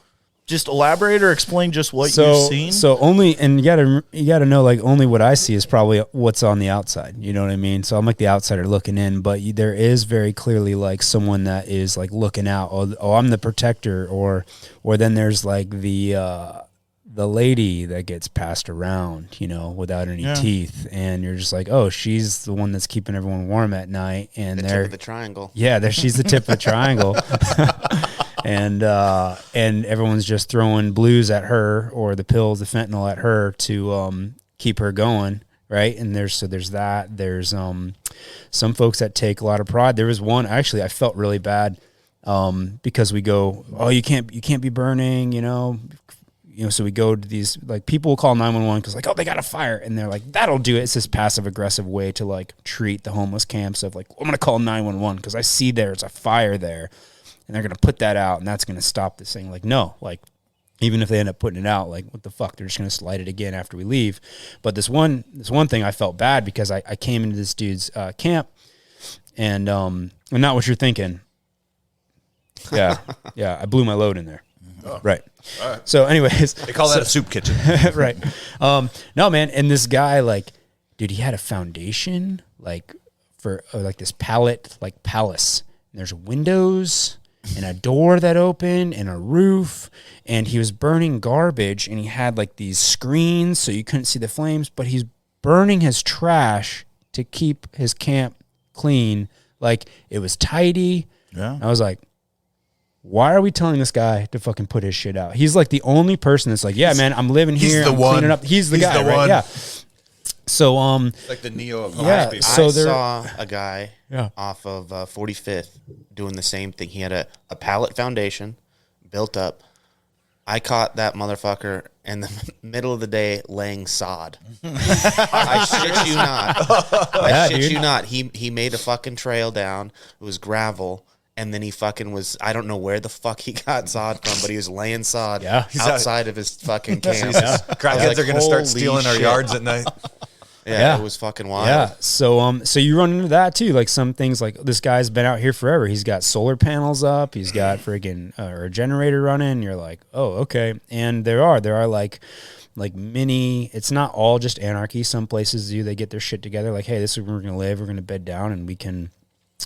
just elaborate or explain just what you've seen? So only, and you gotta know, like, only what I see is probably what's on the outside. You know what I mean? So I'm like the outsider looking in, but there is very clearly like someone that is like looking out. Oh, I'm the protector, or then there's like the lady that gets passed around, you know, without any teeth, and you're just like, oh, she's the one that's keeping everyone warm at night, and the tip of the triangle. Yeah, she's the tip of the triangle. And everyone's just throwing blues at her, or the pills, the fentanyl at her to keep her going, right? And there's that. There's some folks that take a lot of pride. There was one, actually, I felt really bad because we go, oh, you can't be burning, you know. So we go to these, like, people will call 911 because, like, oh, they got a fire, and they're like, that'll do it. It's this passive aggressive way to like treat the homeless camps of like, I'm gonna call 911 because I see there's a fire there. And they're going to put that out, and that's going to stop this thing. Like, no, like, even if they end up putting it out, like, what the fuck? They're just going to slide it again after we leave. But this one thing, I felt bad because I came into this dude's camp, and not what you're thinking. Yeah, I blew my load in there. Oh. Right. All right. So, anyways, they call that a soup kitchen, right? No, man, and this guy, like, dude, he had a foundation, like, for like this pallet, like palace. And there's windows and a door that opened and a roof, and he was burning garbage, and he had like these screens so you couldn't see the flames, but he's burning his trash to keep his camp clean. Like, it was tidy. Yeah. I was like, why are we telling this guy to fucking put his shit out? He's like the only person that's like, yeah, man, I'm living here. I'm cleaning up. He's the guy, right? Yeah. So, like the Neo of homeless people. So I saw a guy off of 45th doing the same thing. He had a pallet foundation built up. I caught that motherfucker in the middle of the day laying sod. I shit you not. I shit you not. He made a fucking trail down. It was gravel. And then he fucking was, I don't know where the fuck he got sod from, but he was laying sod outside of his fucking camp. Crackheads are going to start stealing our yards at night. Yeah, it was fucking wild. Yeah, so you run into that too. Like, some things, like, this guy's been out here forever. He's got solar panels up. He's got friggin' or a generator running. And you're like, oh, okay. And there are like mini. It's not all just anarchy. Some places they get their shit together. Like, hey, this is where we're gonna live. We're gonna bed down, and we can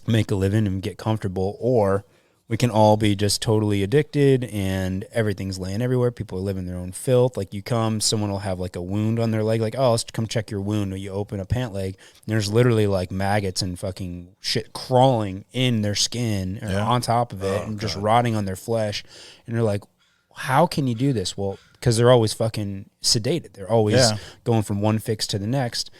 make a living and get comfortable. Or we can all be just totally addicted, and everything's laying everywhere. People are living their own filth. Like, you come, someone will have like a wound on their leg. Like, oh, let's come check your wound. Or you open a pant leg, and there's literally like maggots and fucking shit crawling in their skin or on top of it, and just rotting on their flesh. And they're like, how can you do this? Well, because they're always fucking sedated. They're always going from one fix to the next.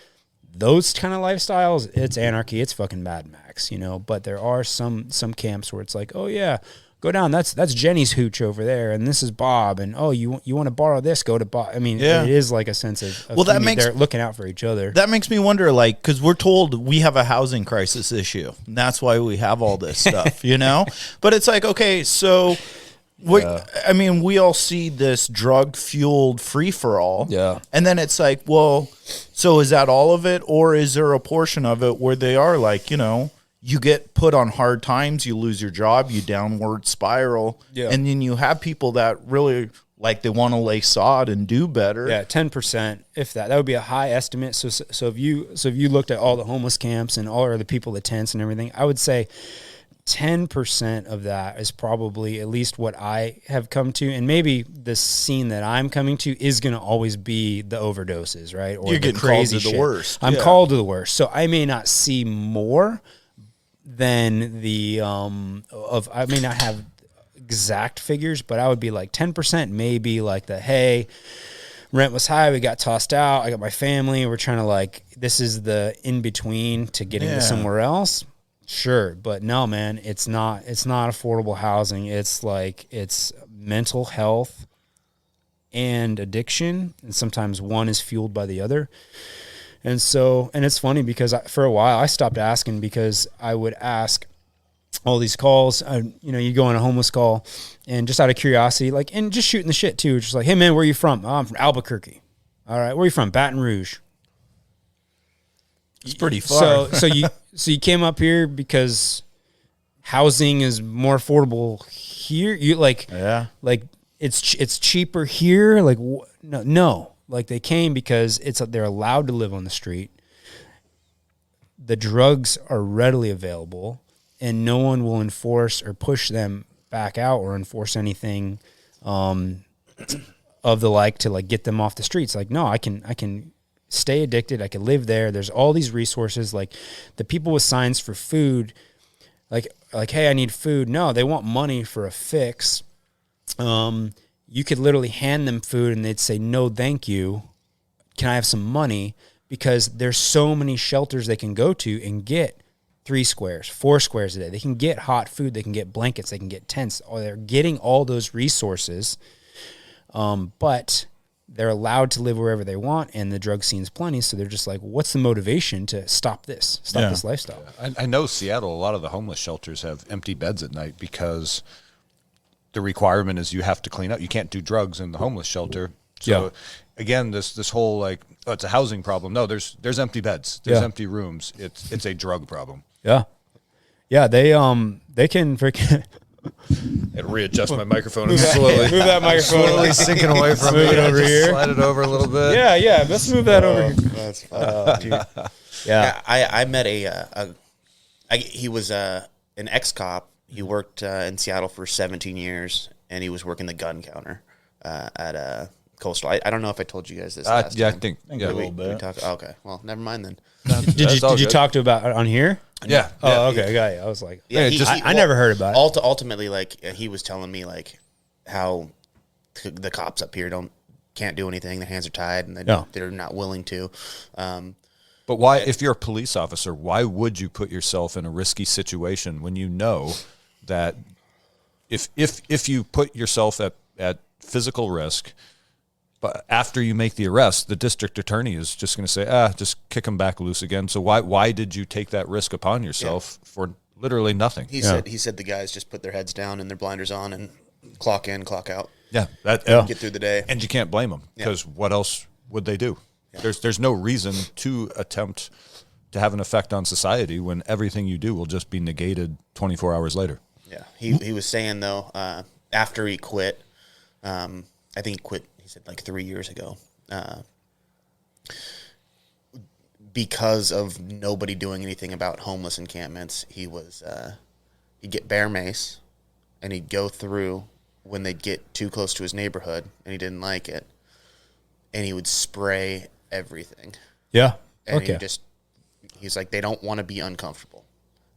Those kind of lifestyles, it's anarchy. It's fucking Mad Max, you know. But there are some camps where it's like, oh yeah, go down. That's Jenny's hooch over there, and this is Bob. And oh, you want to borrow this? Go to Bob. I mean, it is like a sense of well, that makes they're looking out for each other. That makes me wonder, like, because we're told we have a housing crisis issue, and that's why we have all this stuff, you know. But it's like, okay, so. I mean, we all see this drug-fueled free-for-all. Yeah. And then it's like, well, so is that all of it? Or is there a portion of it where they are like, you know, you get put on hard times, you lose your job, you downward spiral. Yeah. And then you have people that really, like, they want to lay sod and do better. Yeah, 10%, if that. That would be a high estimate. So if you looked at all the homeless camps and all of the people, the tents and everything, I would say 10% of that is probably at least what I have come to, and maybe the scene that I'm coming to is going to always be the overdoses, right? Or you're getting crazy called to the worst. I'm called to the worst, so I may not see more than the I may not have exact figures, but I would be like 10%, maybe like the hey. Rent was high. We got tossed out. I got my family. We're trying to, like, this is the in between to getting to somewhere else. Sure, but no, man, it's not affordable housing. It's like, it's mental health and addiction, and sometimes one is fueled by the other. And it's funny because for a while I stopped asking, because I would ask all these calls. You go on a homeless call, and just out of curiosity, like, and just shooting the shit too, just like, hey man, where are you from? Oh, I'm from Albuquerque. All right, where are you from? Baton Rouge. It's pretty far. So you came up here because housing is more affordable here. You like it's cheaper here. Like, no. Like, they came because they're allowed to live on the street. The drugs are readily available, and no one will enforce or push them back out or enforce anything of the like to like get them off the streets. Like, no, I can stay addicted. I can live there. There's all these resources. Like, the people with signs for food, like, hey, I need food. No, they want money for a fix. You could literally hand them food and they'd say, no, thank you. Can I have some money? Because there's so many shelters they can go to and get 3 squares, 4 squares a day. They can get hot food. They can get blankets. They can get tents. Or they're getting all those resources. But they're allowed to live wherever they want, and the drug scene's plenty. So they're just like, what's the motivation to stop this lifestyle? I know Seattle, a lot of the homeless shelters have empty beds at night because the requirement is you have to clean up. You can't do drugs in the homeless shelter. So again, this whole like, oh, it's a housing problem. No, there's empty beds. There's empty rooms. It's a drug problem. Yeah. Yeah, they can freaking and readjust my microphone slowly. Move that microphone. Slowly sinking away from move me. it over here. Slide it over a little bit. Yeah. Let's move that over here. That's fun. Yeah. I met he was an ex-cop. He worked in Seattle for 17 years, and he was working the gun counter at Coastal. I don't know if I told you guys this last time. I think a little bit. Okay, well, never mind then. Did you talk to about on here? Yeah. Oh, okay, I got you. I was like, I never heard about it. Ultimately, like, he was telling me like how the cops up here can't do anything. Their hands are tied, and they're not willing to. But why, if you're a police officer, why would you put yourself in a risky situation when you know that if you put yourself at physical risk, but after you make the arrest, the district attorney is just going to say, just kick him back loose again. So why did you take that risk upon yourself for literally nothing? He said the guys just put their heads down and their blinders on and clock in, clock out. Yeah, get through the day. And you can't blame them because what else would they do? Yeah. There's no reason to attempt to have an effect on society when everything you do will just be negated 24 hours later. Yeah, he was saying though, after he quit, I think he quit. He said like 3 years ago, because of nobody doing anything about homeless encampments. He'd get bear mace, and he'd go through when they'd get too close to his neighborhood, and he didn't like it, and he would spray everything. Yeah, and he's like, they don't want to be uncomfortable.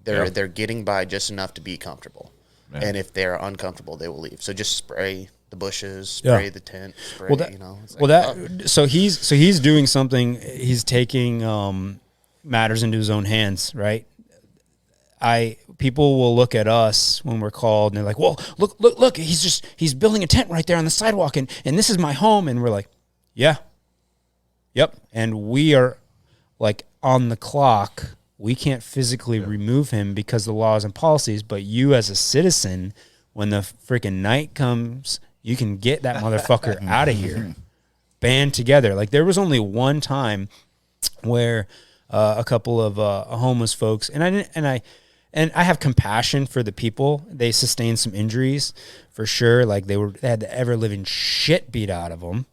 They're getting by just enough to be comfortable, and if they're uncomfortable, they will leave. So just spray the bushes, spray the tent, spray. So he's doing something. He's taking matters into his own hands, right? People will look at us when we're called, and they're like, "Well, look! He's building a tent right there on the sidewalk, and this is my home." And we're like, "Yeah, yep." And we are like on the clock. We can't physically remove him because of the laws and policies, but you as a citizen, when the freaking night comes, you can get that motherfucker out of here. Band together. Like, there was only one time where a couple of homeless folks, and I have compassion for the people. They sustained some injuries for sure. Like, they had the ever living shit beat out of them,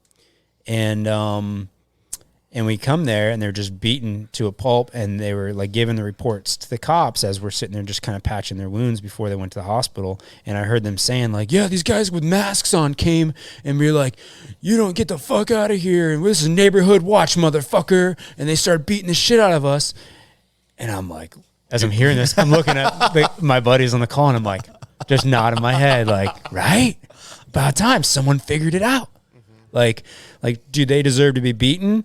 and we come there, and they're just beaten to a pulp, and they were, like, giving the reports to the cops as we're sitting there just kind of patching their wounds before they went to the hospital. And I heard them saying, like, yeah, these guys with masks on came, and we were like, you don't get the fuck out of here, and this is neighborhood watch, motherfucker. And they started beating the shit out of us. And I'm like, as I'm hearing this, I'm looking at my buddies on the call, and I'm like, just nodding my head, like, right? About time someone figured it out. Like, do they deserve to be beaten?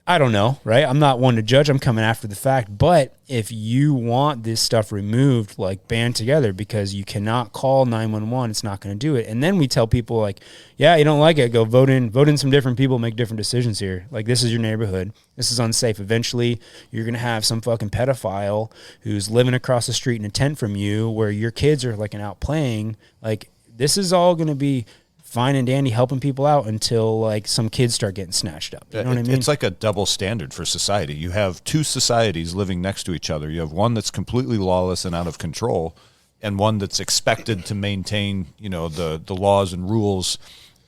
I don't know, right? I'm not one to judge. I'm coming after the fact. But if you want this stuff removed, like, band together, because you cannot call 911. It's not going to do it. And then we tell people, like, yeah, you don't like it, go vote in some different people, make different decisions here. Like, this is your neighborhood. This is unsafe. Eventually, you're going to have some fucking pedophile who's living across the street in a tent from you where your kids are, like, out playing. Like, this is all going to be fine and dandy helping people out until, like, some kids start getting snatched up. You know what I mean? It's like a double standard for society. You have two societies living next to each other. You have one that's completely lawless and out of control, and one that's expected to maintain, the laws and rules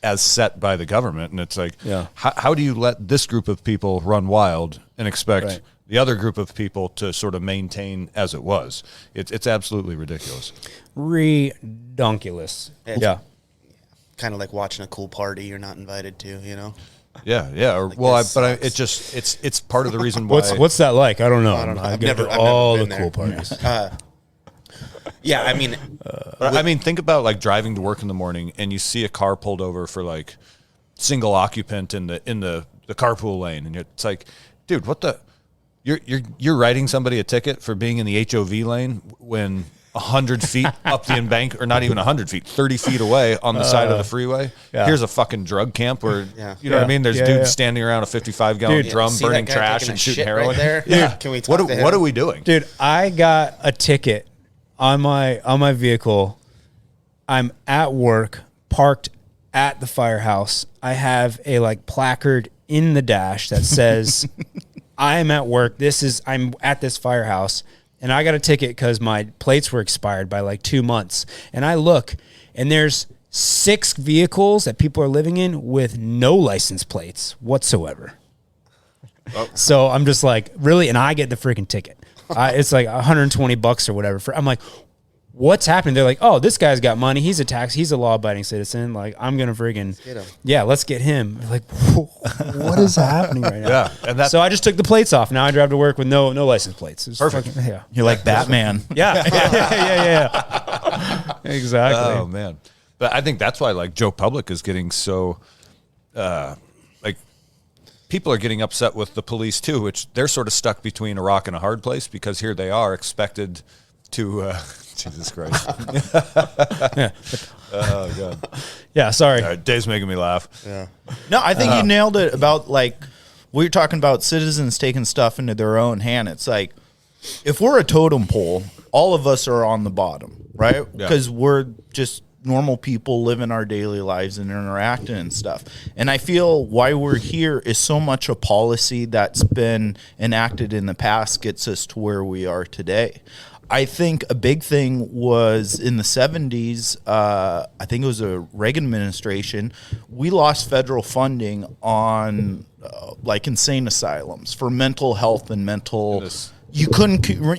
as set by the government. And it's like, how do you let this group of people run wild and expect the other group of people to sort of maintain as it was? It's absolutely ridiculous. Redonkulous. Yeah. Kind of like watching a cool party you're not invited to, Yeah. It's part of the reason why. What's that like? I don't know. I've never all the cool parties. Yeah, I mean, think about like driving to work in the morning and you see a car pulled over for like single occupant in the carpool lane, and it's like, dude, what the? You're writing somebody a ticket for being in the HOV lane when 100 feet up the embankment, or not even 100 feet, 30 feet away on the side of the freeway. Yeah. Here's a fucking drug camp where, you know what I mean? There's dudes standing around a 55-gallon drum, burning trash and shooting heroin. Right there? Yeah. Can we talk to him? What are we doing? Dude, I got a ticket on my vehicle. I'm at work, parked at the firehouse. I have a placard in the dash that says, I am at work. I'm at this firehouse. And I got a ticket because my plates were expired by 2 months. And I look, and there's 6 vehicles that people are living in with no license plates whatsoever. Oh. So I'm just like, really? And I get the freaking ticket. It's like $120 or whatever. I'm like, what's happening? They're like, oh, this guy's got money. He's a law-abiding citizen. Like, I'm going to friggin', let's get him. Like, what is happening right now? Yeah. And so I just took the plates off. Now I drive to work with no license plates. It's perfect. You're like Batman. Yeah. Exactly. Oh, man. But I think that's why, Joe Public is getting so, people are getting upset with the police, too, which they're sort of stuck between a rock and a hard place, because here they are expected to... Jesus Christ. Yeah. Oh, God. Yeah, sorry. Dave's making me laugh. Yeah. No, I think you nailed it about, we were talking about citizens taking stuff into their own hand. It's like, if we're a totem pole, all of us are on the bottom, right? Because we're just normal people living our daily lives and interacting and stuff. And I feel why we're here is so much a policy that's been enacted in the past gets us to where we are today. I think a big thing was in the 70s, I think it was a Reagan administration, we lost federal funding on insane asylums for mental health and mental... You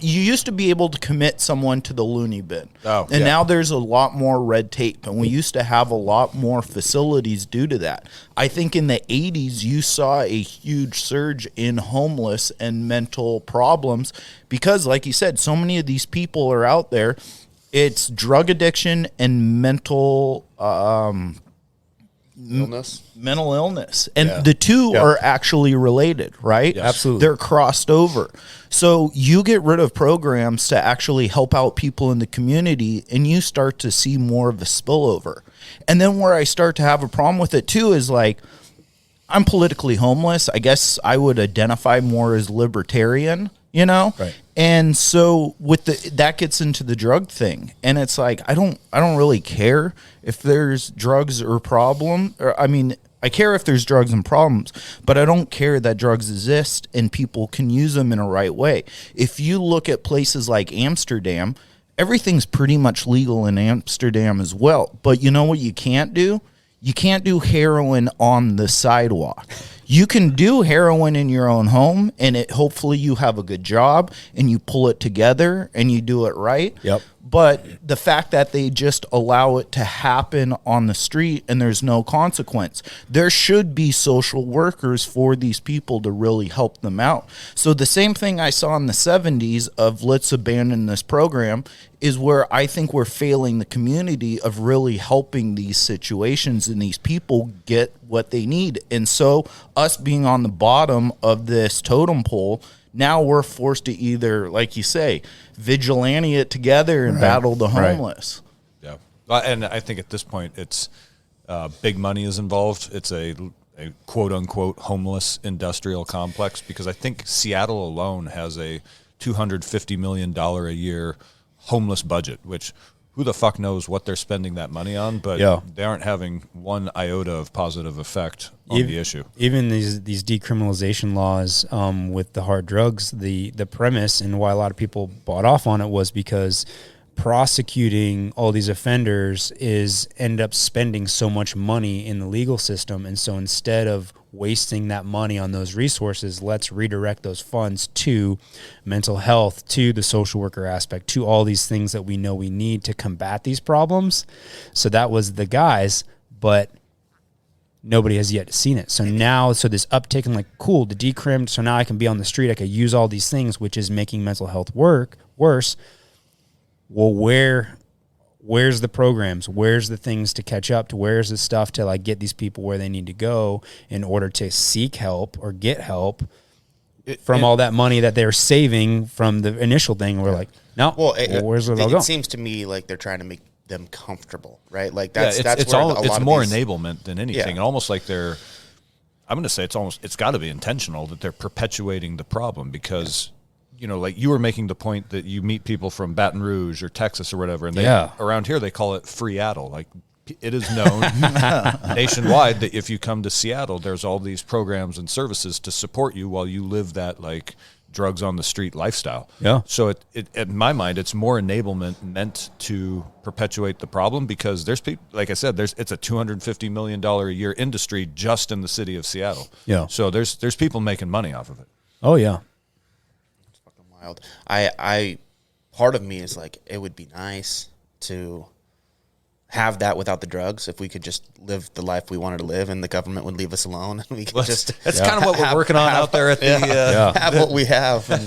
used to be able to commit someone to the loony bin. And now there's a lot more red tape, and we used to have a lot more facilities due to that. I think in the 80s, you saw a huge surge in homeless and mental problems because, like you said, so many of these people are out there. It's drug addiction and mental mental illness, and the two are actually related, right? Absolutely, they're crossed over. So you get rid of programs to actually help out people in the community, and you start to see more of a spillover. And then where I start to have a problem with it too is I'm politically homeless. I guess I would identify more as libertarian, Right. And so that gets into the drug thing, and it's like I don't really care if there's drugs or problem. Or I care if there's drugs and problems, but I don't care that drugs exist and people can use them in a right way. If you look at places like Amsterdam, everything's pretty much legal in Amsterdam as well. But you know what you can't do? You can't do heroin on the sidewalk. You can do heroin in your own home, and hopefully you have a good job and you pull it together and you do it right. Yep. But the fact that they just allow it to happen on the street and there's no consequence, there should be social workers for these people to really help them out. So the same thing I saw in the 70s of let's abandon this program is where I think we're failing the community of really helping these situations and these people get what they need. And so us being on the bottom of this totem pole, now we're forced to either, like you say, vigilante it together and battle the homeless. Yeah. And I think at this point, it's big money is involved. It's a quote-unquote homeless industrial complex, because I think Seattle alone has a $250 million a year homeless budget, which who the fuck knows what they're spending that money on, but they aren't having one iota of positive effect on the issue. Even these decriminalization laws with the hard drugs, the premise and why a lot of people bought off on it was because prosecuting all these offenders is end up spending so much money in the legal system. And so instead of wasting that money on those resources, let's redirect those funds to mental health, to the social worker aspect, to all these things that we know we need to combat these problems. So that was the guys, but nobody has yet seen it. So now, this uptick in like, cool, the decrimmed, so now I can be on the street, I can use all these things, which is making mental health worse. Well, where's the programs? Where's the things to catch up to? Where's the stuff to like get these people where they need to go in order to seek help or get help from all that money that they're saving from the initial thing? We're like, no, where's it all going? It seems to me like they're trying to make them comfortable, right? Like it's more enablement than anything. And almost like I'm going to say it's got to be intentional that they're perpetuating the problem because, you know, like you were making the point that you meet people from Baton Rouge or Texas or whatever, and around here they call it Free-addle. Like it is known nationwide that if you come to Seattle, there's all these programs and services to support you while you live that like drugs on the street lifestyle. Yeah. So it in my mind, it's more enablement meant to perpetuate the problem because there's people, like I said, it's a $250 million a year industry just in the city of Seattle. Yeah. So there's people making money off of it. Oh yeah. Wild. I part of me is like, it would be nice to have that without the drugs. If we could just live the life we wanted to live, and the government would leave us alone, and we could that's kind of what we're working on out there at the have what we have. And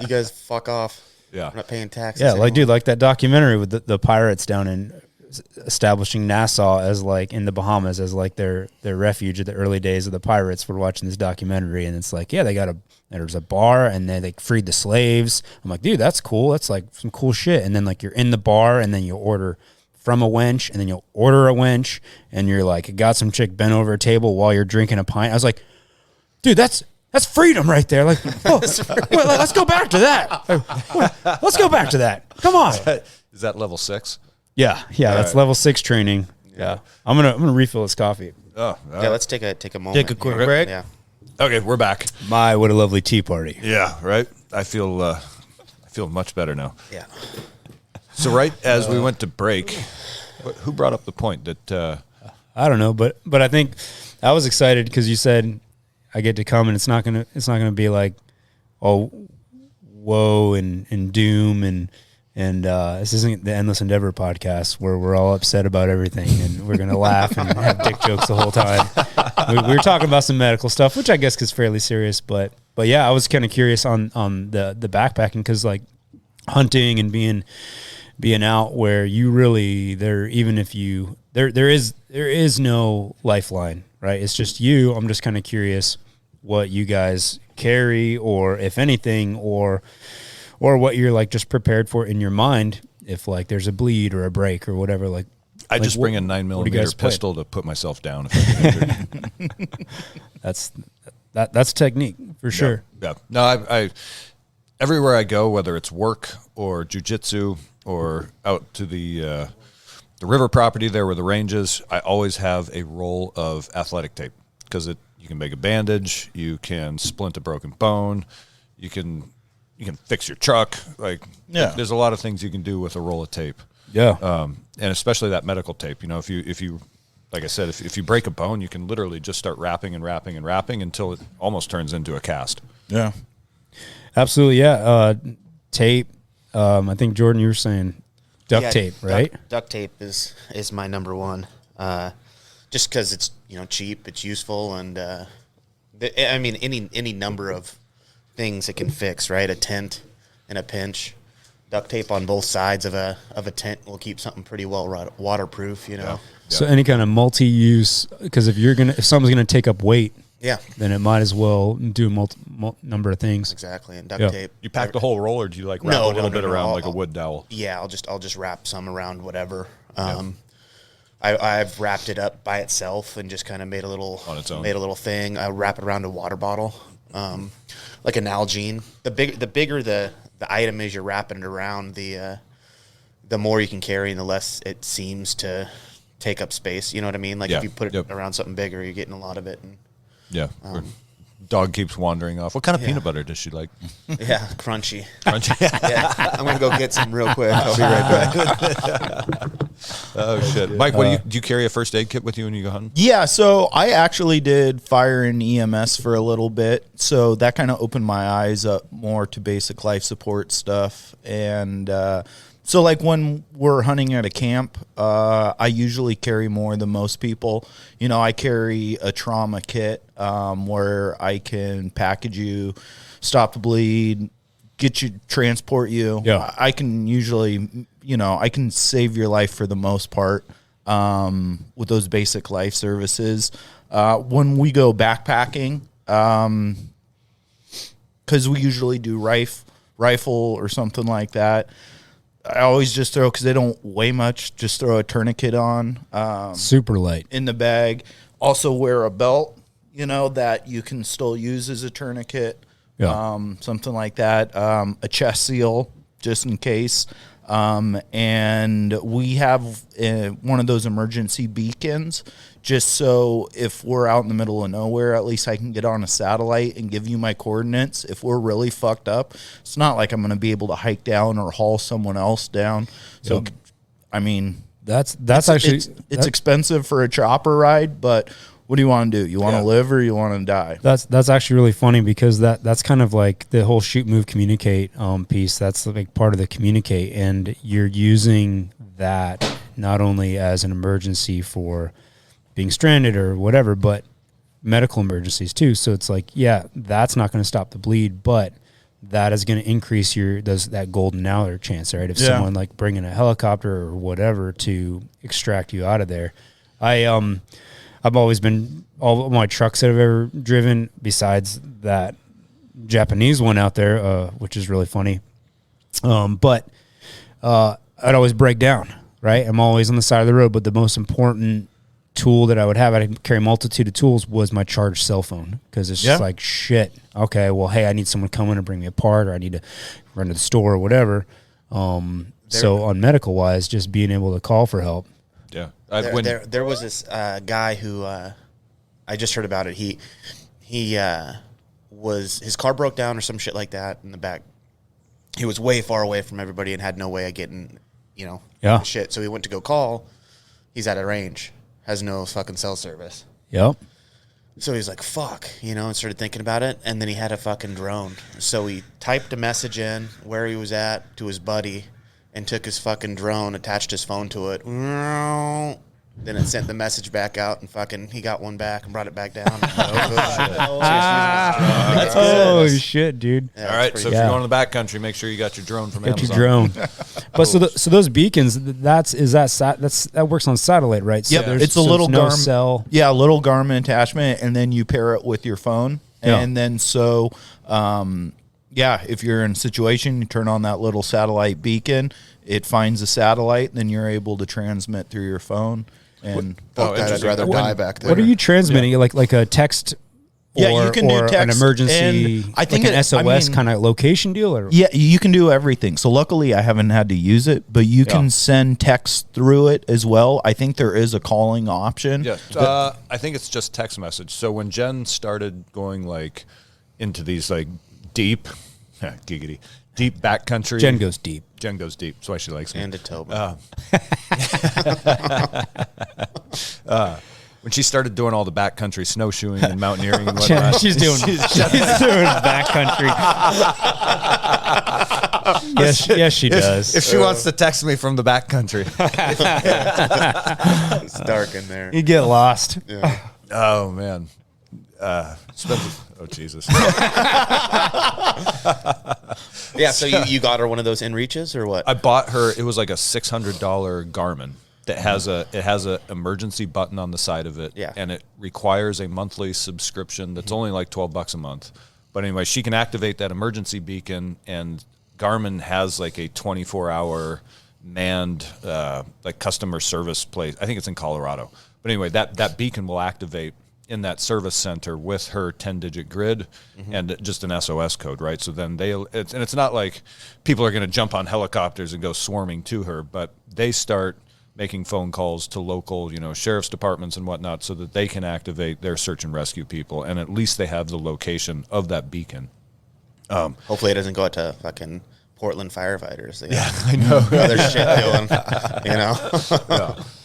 you guys fuck off. Yeah, we're not paying taxes. Yeah, anymore. like dude, like that documentary with the pirates down in establishing Nassau as like in the Bahamas as like their refuge at the early days of the pirates. We're watching this documentary, and it's like, there's a bar, and then they freed the slaves. I'm like, dude, that's cool. That's like some cool shit. And then like you're in the bar, and then you order from a wench, and then you'll order a wench, and you're like, got some chick bent over a table while you're drinking a pint. I was like, dude, that's freedom right there. Like, let's go back to that. Let's go back to that. Come on. Is that level 6? Yeah, that's level 6 training. Yeah, I'm gonna refill this coffee. Oh, yeah. Let's take a moment. Take a quick break. Yeah. Okay, we're back. What a lovely tea party. Yeah, right. I feel much better now. Yeah. So right as we went to break, who brought up the point that I don't know, but I think I was excited because you said I get to come, and it's not gonna be like, oh, woe and doom and this isn't the Endless Endeavor podcast where we're all upset about everything and we're going to laugh and have dick jokes the whole time. We were talking about some medical stuff, which I guess is fairly serious, but yeah, I was kind of curious on the backpacking, because like hunting and being out where you really there is no lifeline, right? It's just you. I'm just kind of curious what you guys carry, or if anything, or what you're like just prepared for in your mind if like there's a bleed or a break or whatever. Like I just bring a 9mm pistol to put myself down if I get injured. That's technique for sure. Yeah. No, I everywhere I go, whether it's work or jujitsu or out to the river property there where the range is, I always have a roll of athletic tape because you can make a bandage, you can splint a broken bone, you can fix your truck. Like, there's a lot of things you can do with a roll of tape. Yeah. And especially that medical tape. You know, if you, like I said, if you break a bone, you can literally just start wrapping and wrapping and wrapping until it almost turns into a cast. Yeah. Absolutely. Yeah. Tape. I think Jordan, you were saying duct tape, right? Duct tape is my number one. Just because it's cheap, it's useful, and any number of things it can fix, right? A tent in a pinch, duct tape on both sides of a tent will keep something pretty well waterproof, Yeah. So any kind of multi-use, because if someone's gonna take up weight, then it might as well do a number of things. Exactly, and duct tape. You pack the whole roll, or do you like wrap a little bit around like a wood dowel? Yeah, I'll just wrap some around whatever. I've wrapped it up by itself and just kind of made a little thing. I wrap it around a water bottle, like an Nalgene. The bigger the item is you're wrapping it around, the more you can carry and the less it seems to take up space. You know what I mean? Like if you put it around something bigger, you're getting a lot of it. And, Dog keeps wandering off. What kind of peanut butter does she like? Yeah, crunchy. Crunchy. Yeah, I'm gonna go get some real quick. I'll be right back. Oh shit, Mike. Do you carry a first aid kit with you when you go hunting? Yeah, so I actually did fire and EMS for a little bit, so that kind of opened my eyes up more to basic life support stuff. And so, like when we're hunting at a camp, I usually carry more than most people. You know, I carry a trauma kit where I can package you, stop the bleed, transport you. Yeah. I can usually, I can save your life for the most part with those basic life services. When we go backpacking, because we usually do rifle or something like that, I always just throw, because they don't weigh much, just throw a tourniquet on. Super light. In the bag. Also wear a belt, that you can still use as a tourniquet. Yeah. Something like that. A chest seal, just in case. And we have one of those emergency beacons, just so if we're out in the middle of nowhere, at least I can get on a satellite and give you my coordinates. If we're really fucked up, it's not like I'm going to be able to hike down or haul someone else down. So, Yep. I mean, That's actually it's expensive for a chopper ride, but what do you want to do? You want to live or you want to die? That's actually really funny, because that's kind of like the whole shoot, move, communicate piece. That's like part of the communicate, and you're using that not only as an emergency for being stranded or whatever, but medical emergencies too. So it's like, yeah, that's not going to stop the bleed, but that is going to increase that golden hour chance, right? If someone like bringing a helicopter or whatever to extract you out of there. I've always been, all of my trucks that I've ever driven, besides that Japanese one out there, which is really funny. But I'd always break down, right? I'm always on the side of the road, but the most important tool that I would have, I carry a multitude of tools, was my charged cell phone, because it's just like, shit, okay, well, hey, I need someone coming to bring me a part, or I need to run to the store or whatever. So on medical wise, just being able to call for help. Yeah. There was this guy who I just heard about it. He his car broke down or some shit like that in the back. He was way far away from everybody and had no way of getting, shit. So he went to go call. He's at a range, has no fucking cell service. Yep. So he's like, fuck, and started thinking about it. And then he had a fucking drone. So he typed a message in where he was at to his buddy, and took his fucking drone, attached his phone to it. Then it sent the message back out, and fucking he got one back and brought it back down. Oh shit, dude! Yeah, all right, so if you're going to the backcountry, make sure you got your drone from Amazon. Get your drone. But so those beacons, that works on satellite, right? So It's a little no cell. Yeah, a little Garmin attachment, and then you pair it with your phone, and then so. If you're in a situation, you turn on that little satellite beacon, it finds a satellite, then you're able to transmit through your phone. And I'd rather die back there. What are you transmitting? Like a text? You can do text, an emergency. I think like an SOS kind of location deal. Or? Yeah, you can do everything. So luckily, I haven't had to use it, but you can send text through it as well. I think there is a calling option. Yeah, I think it's just text message. So when Jen started going like into these like deep backcountry. Jen goes deep. That's why she likes me. And a Tobin. When she started doing all the backcountry snowshoeing and mountaineering and whatnot. she's doing backcountry. yes, she does. If she wants to text me from the backcountry. It's dark in there. You get lost. Yeah. Oh, man. Oh, Jesus. Yeah, so you got her one of those inReaches or what? I bought her, it was like a $600 Garmin that has a emergency button on the side of it. Yeah. And it requires a monthly subscription that's only like $12 a month. But anyway, she can activate that emergency beacon, and Garmin has like a 24-hour manned like customer service place. I think it's in Colorado. But anyway, that beacon will activate in that service center with her 10-digit grid and just an SOS code, right? So then it's not like people are going to jump on helicopters and go swarming to her, but they start making phone calls to local, sheriff's departments and whatnot so that they can activate their search and rescue people. And at least they have the location of that beacon. Hopefully it doesn't go out to fucking Portland firefighters. Yeah, I know. Other shit doing,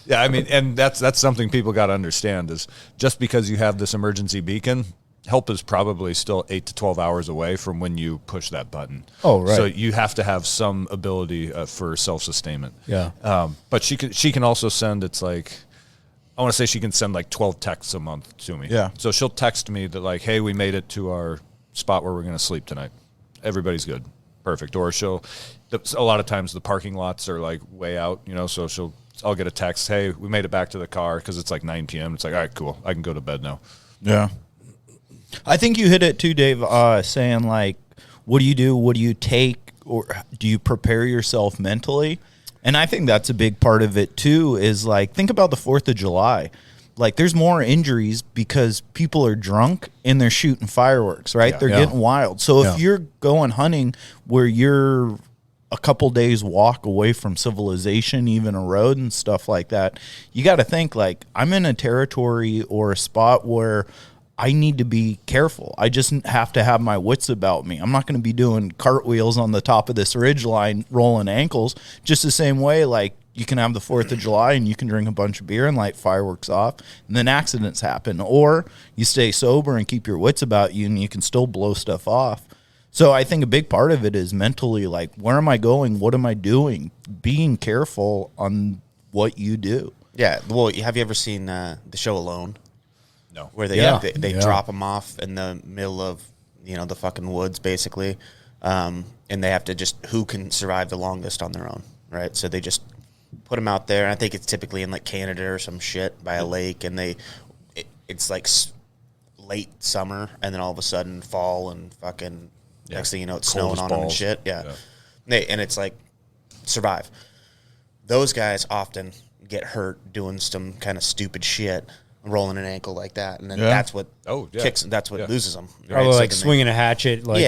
Yeah, I mean, and that's something people got to understand is just because you have this emergency beacon, help is probably still 8 to 12 hours away from when you push that button. Oh, right. So you have to have some ability for self-sustainment. Yeah. But she can also send, it's like, I want to say she can send like 12 texts a month to me. Yeah. So she'll text me that like, hey, we made it to our spot where we're going to sleep tonight. Everybody's good. Perfect. Or a lot of times the parking lots are like way out, so I'll get a text, hey, we made it back to the car because it's like 9 p.m. It's like, all right, cool. I can go to bed now. Yeah. I think you hit it too, Dave, saying like, what do you do? What do you take? Or do you prepare yourself mentally? And I think that's a big part of it too, is like, think about the 4th of July. Like there's more injuries because people are drunk and they're shooting fireworks, right? They're getting wild. So if you're going hunting where you're a couple days walk away from civilization, even a road and stuff like that, you got to think like I'm in a territory or a spot where I need to be careful. I just have to have my wits about me. I'm not going to be doing cartwheels on the top of this ridge line, rolling ankles, just the same way like you can have the 4th of July and you can drink a bunch of beer and light fireworks off, and then accidents happen. Or you stay sober and keep your wits about you and you can still blow stuff off. So I think a big part of it is mentally, like, where am I going? What am I doing? Being careful on what you do. Yeah. Well, have you ever seen the show Alone? No. Where they drop them off in the middle of, the fucking woods, basically. And they have to just, who can survive the longest on their own, right? So they just put them out there. And I think it's typically in like Canada or some shit by a lake. And it's like late summer and then all of a sudden fall and fucking next thing you know, it's snowing on them and shit. Yeah. And it's like survive. Those guys often get hurt doing some kind of stupid shit, rolling an ankle like that, and then that's what kicks. That's what loses them. Right? Probably like swinging a hatchet, like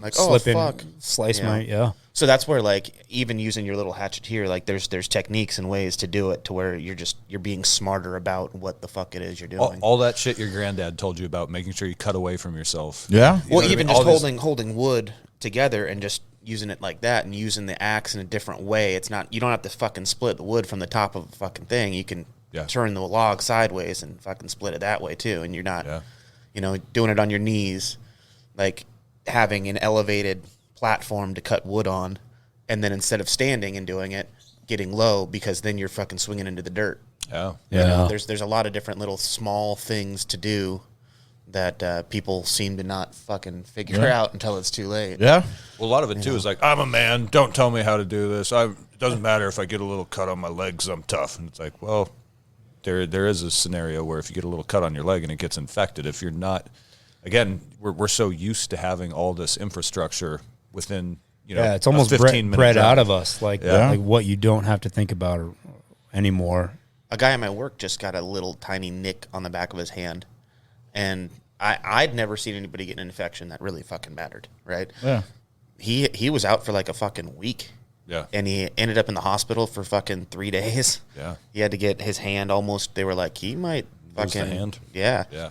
like slipping, slice my So that's where like even using your little hatchet here, like there's techniques and ways to do it to where you're being smarter about what the fuck it is you're doing. All that shit your granddad told you about, making sure you cut away from yourself. Yeah. Well, even just holding wood together and just using it like that and using the axe in a different way. It's not, you don't have to fucking split the wood from the top of a fucking thing. You can turn the log sideways and fucking split it that way too. And you're not, doing it on your knees, like having an elevated platform to cut wood on. And then instead of standing and doing it, getting low, because then you're fucking swinging into the dirt. Oh, yeah. There's a lot of different little small things to do that people seem to not fucking figure out until it's too late. Yeah. Well, a lot of it, too, is like, I'm a man. Don't tell me how to do this. It doesn't matter if I get a little cut on my legs. I'm tough. And it's like, well, there is a scenario where if you get a little cut on your leg and it gets infected, if you're not, again, we're so used to having all this infrastructure within, it's almost 15 bred out of us, like what you don't have to think about anymore. A guy at my work just got a little tiny nick on the back of his hand. And I'd never seen anybody get an infection that really fucking mattered, right? Yeah. He was out for like a fucking week. Yeah. And he ended up in the hospital for fucking 3 days. Yeah. He had to get his hand almost, they were like, he might fucking. Lose the hand? Yeah. Yeah.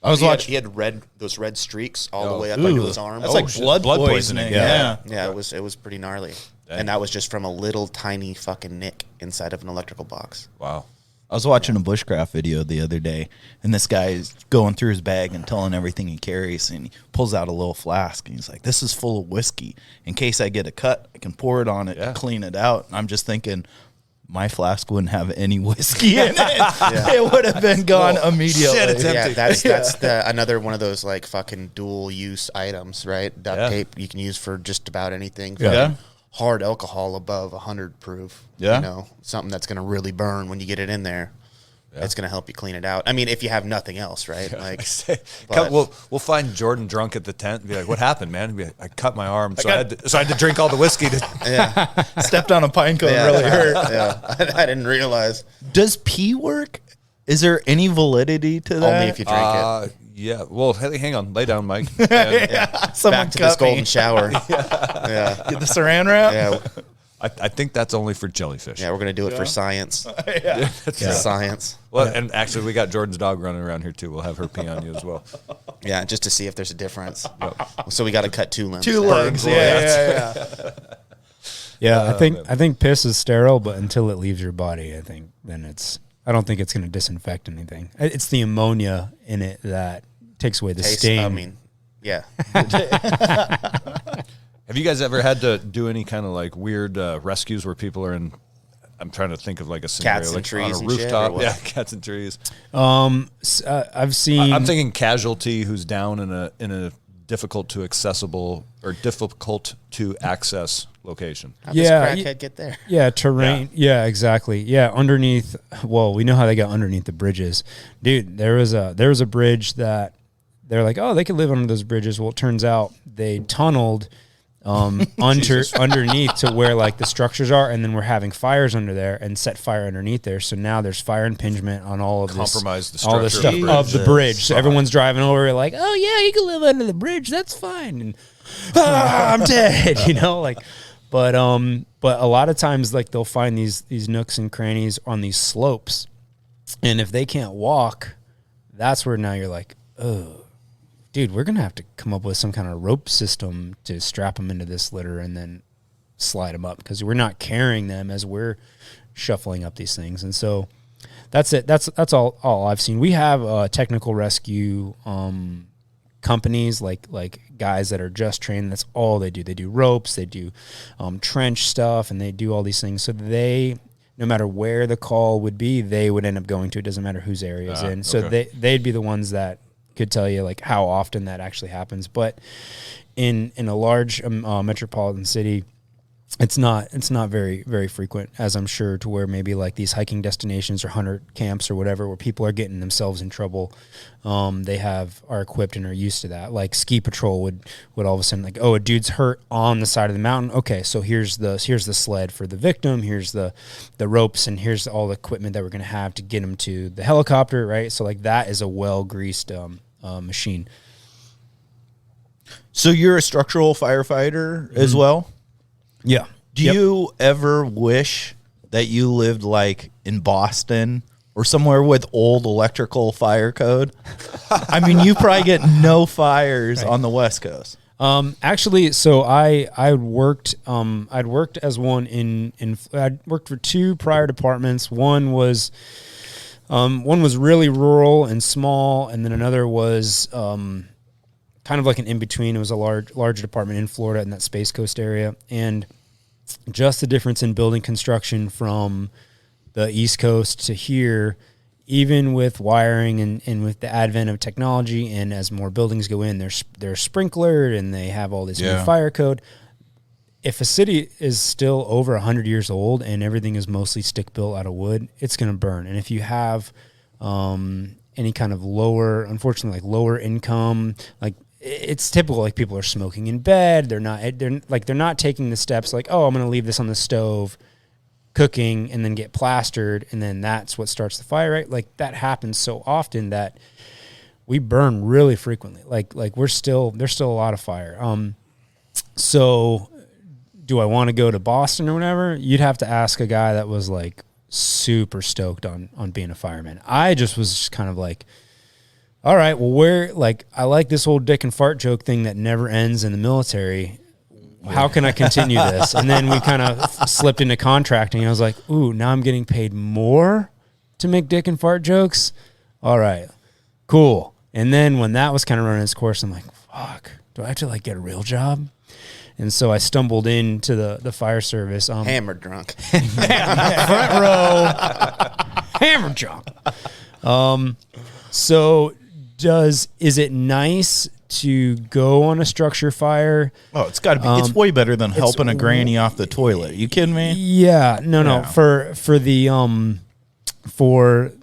I was watching. He had those red streaks all the way up into his arm. That's like blood poisoning. Yeah, it was pretty gnarly. Dang. And that was just from a little tiny fucking nick inside of an electrical box. Wow. I was watching a bushcraft video the other day, and this guy is going through his bag and telling everything he carries, and he pulls out a little flask, and he's like, this is full of whiskey. In case I get a cut, I can pour it on it to clean it out. And I'm just thinking, my flask wouldn't have any whiskey in it. It would have been gone immediately. Shit, it's empty. That's another one of those like fucking dual use items, right? Duct tape you can use for just about anything. Hard alcohol above 100 proof. Something that's going to really burn when you get it in there. It's going to help you clean it out. I mean, if you have nothing else, right? Like, we'll find Jordan drunk at the tent and be like, "What happened, man?" Be like, I cut my arm, so I had to drink all the whiskey. Stepped on a pine cone, really hurt. Yeah, I didn't realize. Does pee work? Is there any validity to that? Only if you drink it. Yeah. Well, hang on. Lay down, Mike. Someone back to this golden shower. Get the saran wrap. Yeah. I think that's only for jellyfish. Yeah, we're going to do it for science. Yeah, that's science. Well, and actually, we got Jordan's dog running around here, too. We'll have her pee on you as well. Yeah, just to see if there's a difference. Yep. So we got to cut 2 limbs. 2 legs. Yeah, I think piss is sterile, but until it leaves your body, I don't think it's going to disinfect anything. It's the ammonia in it that takes away the sting. I mean, yeah. Have you guys ever had to do any kind of like weird rescues where people are in? I'm trying to think of like a scenario, cats and like trees on a and rooftop. Shit, yeah, cats and trees. I've seen. I'm thinking casualty who's down in a difficult to accessible or difficult to access location. How does crackhead get there? Yeah, terrain. Yeah, exactly. Yeah, underneath. Well, we know how they got underneath the bridges, dude. There was a bridge that they're like, oh, they could live under those bridges. Well, it turns out they tunneled underneath to where like the structures are, and then we're having fires under there and set fire underneath there. So now there's fire impingement on all of Compromise this, the all the stuff of the bridge. So Fuck. everyone's driving over like, oh yeah, you can live under the bridge. That's fine. And I'm dead. But a lot of times like they'll find these nooks and crannies on these slopes, and if they can't walk, that's where now you're like, oh. Dude, we're going to have to come up with some kind of rope system to strap them into this litter and then slide them up, because we're not carrying them as we're shuffling up these things. And so that's it. That's all I've seen. We have technical rescue companies, like guys that are just trained. That's all they do. They do ropes, they do trench stuff, and they do all these things. So they, no matter where the call would be, they would end up going to. It doesn't matter whose area is in. So they'd be the ones that could tell you like how often that actually happens. But in a large metropolitan city, it's not very, very frequent, as I'm sure, to where maybe like these hiking destinations or hunter camps or whatever, where people are getting themselves in trouble. They are equipped and are used to that. Like ski patrol would all of a sudden like, oh, a dude's hurt on the side of the mountain. Okay, so here's the sled for the victim. Here's the ropes, and here's all the equipment that we're going to have to get him to the helicopter, right? So like that is a well-greased machine. So you're a structural firefighter as well? Yeah. Do you ever wish that you lived like in Boston or somewhere with old electrical fire code? I mean, you probably get no fires on the West Coast. Actually, so I'd worked as one I'd worked for 2 prior departments. One was really rural and small, and then another was kind of like an in-between. It was a large department in Florida in that Space Coast area. And just the difference in building construction from the East Coast to here, even with wiring and with the advent of technology, and as more buildings go in, they're sprinklered and they have all this new fire code. If a city is still over 100 years old and everything is mostly stick-built out of wood, it's going to burn. And if you have any kind of lower income, like it's typical, like people are smoking in bed. They're not taking the steps like, oh, I'm going to leave this on the stove cooking and then get plastered, and then that's what starts the fire, right? Like that happens so often that we burn really frequently. Like there's still a lot of fire. So do I want to go to Boston or whatever? You'd have to ask a guy that was like super stoked on being a fireman. I just was kind of like, all right, well, I like this whole dick and fart joke thing that never ends in the military. How can I continue this? And then we kind of slipped into contracting. I was like, ooh, now I'm getting paid more to make dick and fart jokes. All right, cool. And then when that was kind of running its course, I'm like, fuck, do I have to like get a real job? And so I stumbled into the fire service. Hammered drunk. Front row. Hammered drunk. So is it nice to go on a structure fire? Oh, it's got to be. It's way better than helping a granny off the toilet. You kidding me? Yeah. No. For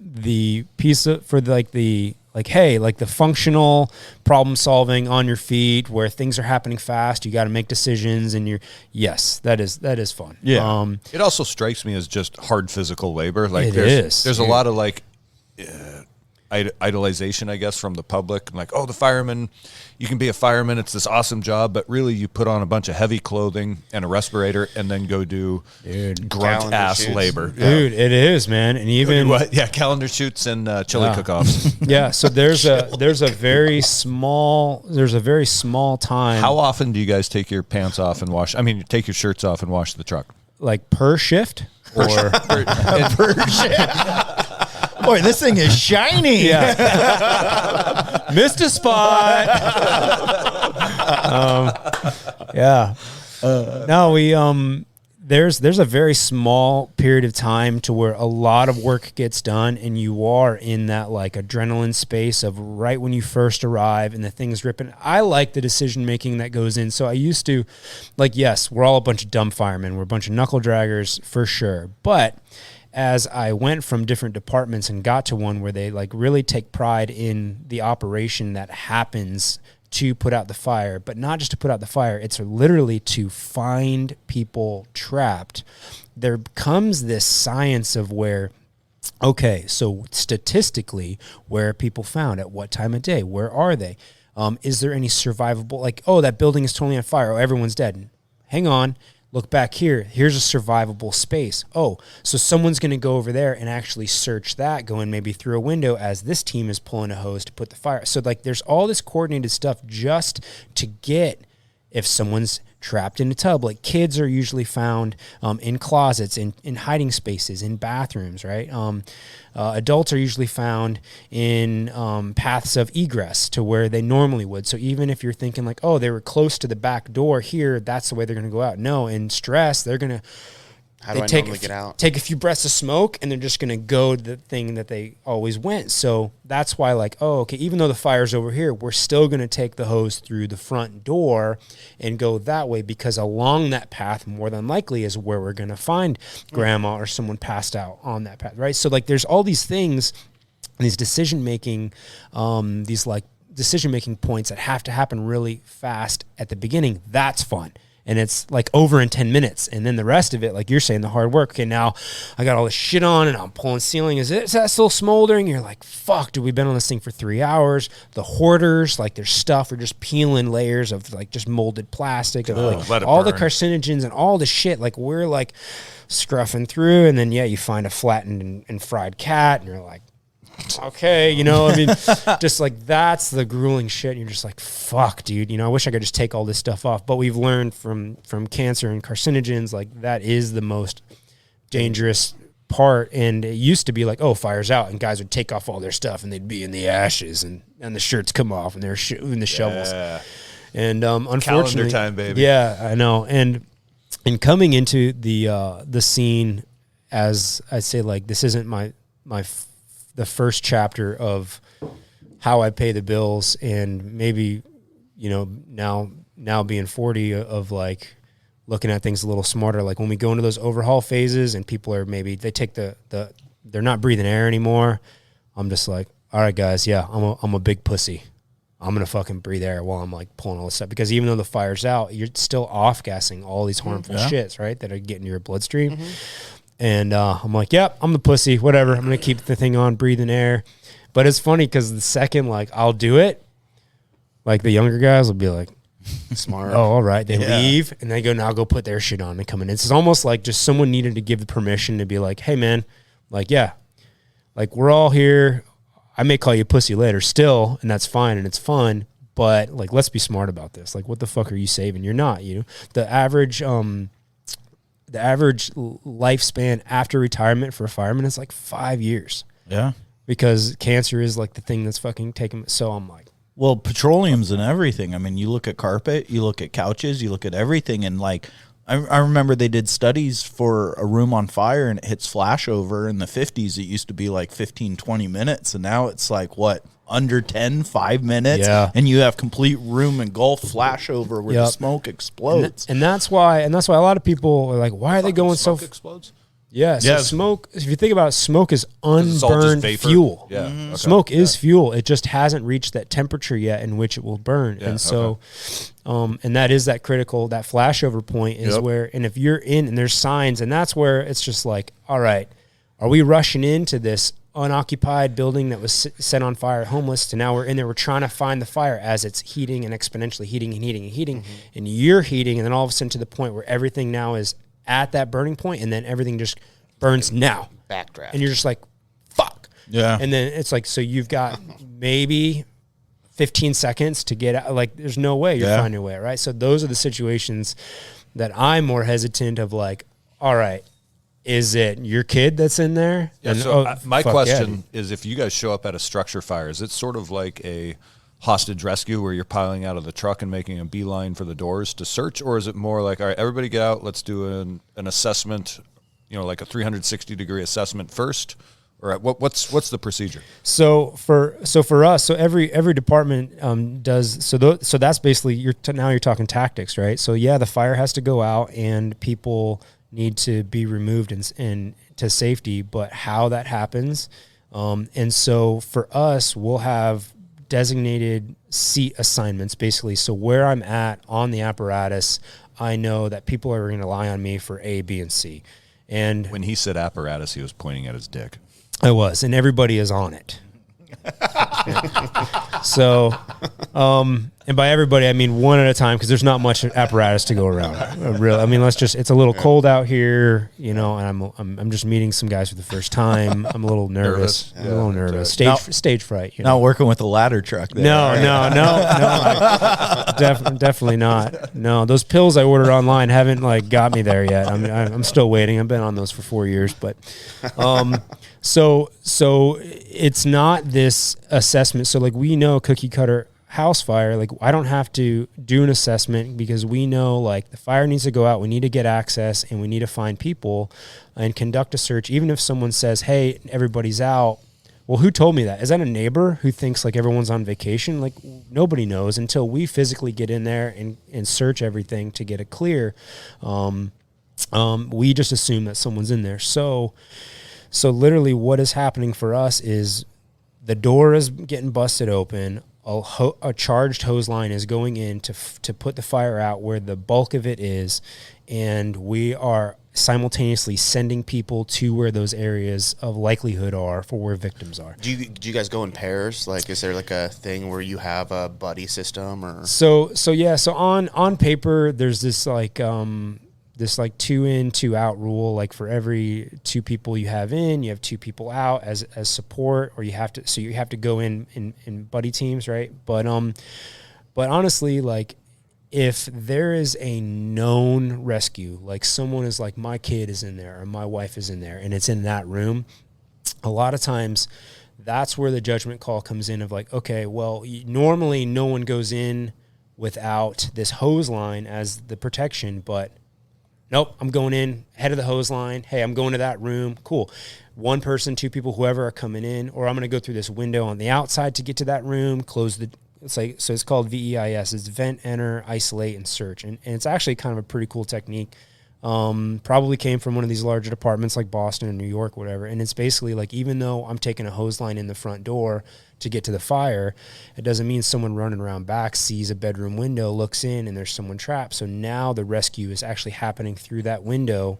the piece of, the functional problem solving on your feet where things are happening fast, you got to make decisions, and that is fun. Yeah. It also strikes me as just hard physical labor. Like there's a lot of like, idolization, I guess, from the public. Like, oh, the fireman, you can be a fireman. It's this awesome job. But really, you put on a bunch of heavy clothing and a respirator and then go do grunt-ass labor. Dude, it is, man. And even... calendar shoots and chili cook-offs. Yeah, so there's a very small time. How often do you guys take your pants off and wash? I mean, you take your shirts off and wash the truck? Like per shift? Or per shift? Boy, this thing is shiny. Yeah. Missed a spot. No, we there's a very small period of time to where a lot of work gets done, and you are in that like adrenaline space of right when you first arrive and the thing's ripping. I like the decision making that goes in. So I used to, like, yes, we're all a bunch of dumb firemen. We're a bunch of knuckle draggers for sure, but as I went from different departments and got to one where they like really take pride in the operation that happens to put out the fire, but not just to put out the fire, it's literally to find people trapped. There comes this science of where, okay, so statistically, where are people found? At what time of day? Where are they? Is there any survivable, like, oh, that building is totally on fire. Oh, everyone's dead. Hang on. Look back here. Here's a survivable space. Oh, so someone's going to go over there and actually search that, going maybe through a window as this team is pulling a hose to put the fire. So, like, there's all this coordinated stuff just to get if someone's trapped in a tub. Like, kids are usually found in closets, in hiding spaces, in bathrooms, right? Adults are usually found in paths of egress to where they normally would. So even if you're thinking like, oh, they were close to the back door here, that's the way they're going to go out. No, in stress, they're going to take a few breaths of smoke, and they're just going to go to the thing that they always went. So that's why, like, oh, okay, even though the fire's over here, we're still going to take the hose through the front door and go that way, because along that path, more than likely, is where we're going to find grandma or someone passed out on that path, right? So, like, there's all these things, these decision-making points that have to happen really fast at the beginning. That's fun. And it's like over in 10 minutes. And then the rest of it, like you're saying, the hard work. Okay, now I got all this shit on and I'm pulling ceiling. Is that still smoldering? You're like, fuck, dude, we've been on this thing for 3 hours. The hoarders, like their stuff, are just peeling layers of like just molded plastic. Of like all the carcinogens and all the shit. Like we're like scruffing through. And then, yeah, you find a flattened and fried cat. And you're like, okay, you know, I mean, just like that's the grueling shit. And you're just like, fuck, dude, you know, I wish I could just take all this stuff off. But we've learned from cancer and carcinogens, like that is the most dangerous part. And it used to be like, oh, fire's out, and guys would take off all their stuff and they'd be in the ashes, and the shirts come off and they're in the shovels. And unfortunately, calendar time, baby. Yeah, I know. And coming into the scene, as I say, like, this isn't the first chapter of how I pay the bills, and maybe, you know, now being 40, of like looking at things a little smarter. Like when we go into those overhaul phases and people are maybe, they take they're not breathing air anymore. I'm just like, all right, guys. Yeah. I'm a big pussy. I'm going to fucking breathe air while I'm like pulling all this stuff, because even though the fire's out, you're still off gassing all these harmful shits, right? That are getting your bloodstream. Mm-hmm. And I'm like, yep, I'm the pussy, whatever. I'm going to keep the thing on, breathing air. But it's funny because the second, like, I'll do it, like the younger guys will be like, smart. Oh, all right. They leave and they go, now go put their shit on and come in. It's almost like just someone needed to give the permission to be like, hey, man, like, yeah, like we're all here. I may call you pussy later still, and that's fine and it's fun. But like, let's be smart about this. Like, what the fuck are you saving? You're not, you know, the average lifespan after retirement for a fireman is like 5 years. Yeah. Because cancer is like the thing that's fucking taking. So I'm like, well, petroleum's in everything. I mean, you look at carpet, you look at couches, you look at everything. And like, I remember they did studies for a room on fire and it hits flashover. In the 50s, it used to be like 15, 20 minutes. And now it's like, what, under 10, 5 minutes? Yeah. And you have complete room engulfed flashover where the smoke explodes. And that's why a lot of people are like, why are they going so... explodes? Yeah, so smoke, if you think about it, smoke is unburned fuel. Yeah. Mm-hmm. Okay. Smoke is fuel. It just hasn't reached that temperature yet in which it will burn. Yeah, and so, and that is that critical, that flashover point is where, and if you're in, and there's signs, and that's where it's just like, all right, are we rushing into this unoccupied building that was set on fire, homeless, to now we're in there. We're trying to find the fire as it's heating and exponentially heating and heating and heating. And you're heating, and then all of a sudden to the point where everything now is at that burning point, and then everything just burns now. Backdraft. And you're just like, fuck. Yeah. And then it's like, so you've got maybe 15 seconds to get out. Like, there's no way you're finding your way, right? So those are the situations that I'm more hesitant of, like, all right, is it your kid that's in there? Yeah, and, so my question is, if you guys show up at a structure fire, is it sort of like a hostage rescue where you're piling out of the truck and making a beeline for the doors to search? Or is it more like, all right, everybody get out, let's do an assessment, like a 360-degree assessment first? Or what's the procedure? So for us, every department does so that's basically now you're talking tactics, right? So yeah, the fire has to go out and people need to be removed and to safety, but how that happens, and so for us, we'll have designated seat assignments, basically. So where I'm at on the apparatus, I know that people are going to rely on me for A, B, and C. And when he said apparatus, he was pointing at his dick. I was, and everybody is on it. So, and by everybody, I mean one at a time, because there's not much apparatus to go around. Really, I mean, it's a little cold out here, and I'm just meeting some guys for the first time. I'm a little nervous. I'm a little nervous. Stage fright. Not working with the ladder truck there. No, definitely not. No, those pills I ordered online haven't got me there yet. I'm still waiting. I've been on those for 4 years, but, so it's not this assessment. So we know cookie cutter house fire, I don't have to do an assessment, because we know the fire needs to go out. We need to get access, and we need to find people and conduct a search. Even if someone says, hey, everybody's out. Well, who told me that? Is that a neighbor who thinks everyone's on vacation? Nobody knows until we physically get in there and search everything to get it clear. We just assume that someone's in there. So literally what is happening for us is the door is getting busted open. A charged hose line is going in to put the fire out where the bulk of it is. And we are simultaneously sending people to where those areas of likelihood are for where victims are. Do you guys go in pairs? Is there a thing where you have a buddy system or? So on paper, there's this this 2 in, 2 out rule. For every 2 people you have in, you have 2 people out as support, or you have to go in buddy teams, right? But honestly, if there is a known rescue, someone is my kid is in there or my wife is in there and it's in that room, a lot of times that's where the judgment call comes in of okay, well, normally no one goes in without this hose line as the protection, but nope, I'm going in head of the hose line. Hey, I'm going to that room. Cool. 1 person, 2 people, whoever are coming in, or I'm going to go through this window on the outside to get to that room, close the, so it's called VEIS. It's vent, enter, isolate, and search. And it's actually kind of a pretty cool technique. Probably came from one of these larger departments like Boston or New York, whatever. And it's basically even though I'm taking a hose line in the front door to get to the fire, it doesn't mean someone running around back sees a bedroom window, looks in, and there's someone trapped. So now the rescue is actually happening through that window.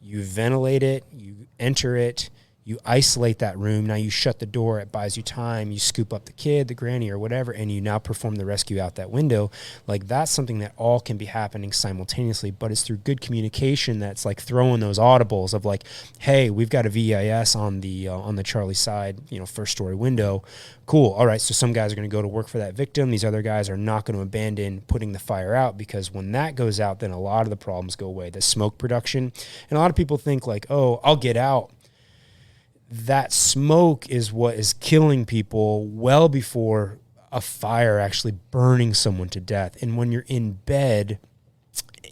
You ventilate it, you enter it, you isolate that room. Now you shut the door. It buys you time. You scoop up the kid, the granny, or whatever, and you now perform the rescue out that window. That's something that all can be happening simultaneously, but it's through good communication that's throwing those audibles of hey, we've got a VIS on the Charlie side, first story window. Cool. All right. So some guys are going to go to work for that victim. These other guys are not going to abandon putting the fire out, because when that goes out, then a lot of the problems go away. The smoke production. And a lot of people think oh, I'll get out. That smoke is what is killing people well before a fire actually burning someone to death. And when you're in bed,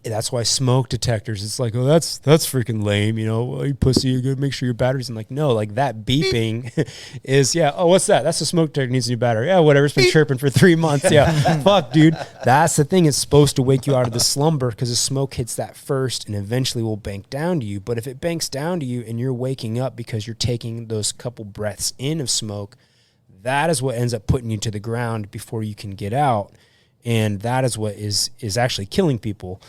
that's why smoke detectors, it's oh, that's freaking lame, well, you pussy, you gotta make sure your battery's in. No, that beeping is, oh, what's that? That's a smoke detector, needs a new battery. Yeah, whatever, it's been chirping for 3 months. Yeah, fuck, dude. That's the thing. It's supposed to wake you out of the slumber, because the smoke hits that first and eventually will bank down to you. But if it banks down to you and you're waking up because you're taking those couple breaths in of smoke, that is what ends up putting you to the ground before you can get out. And that is what is actually killing people.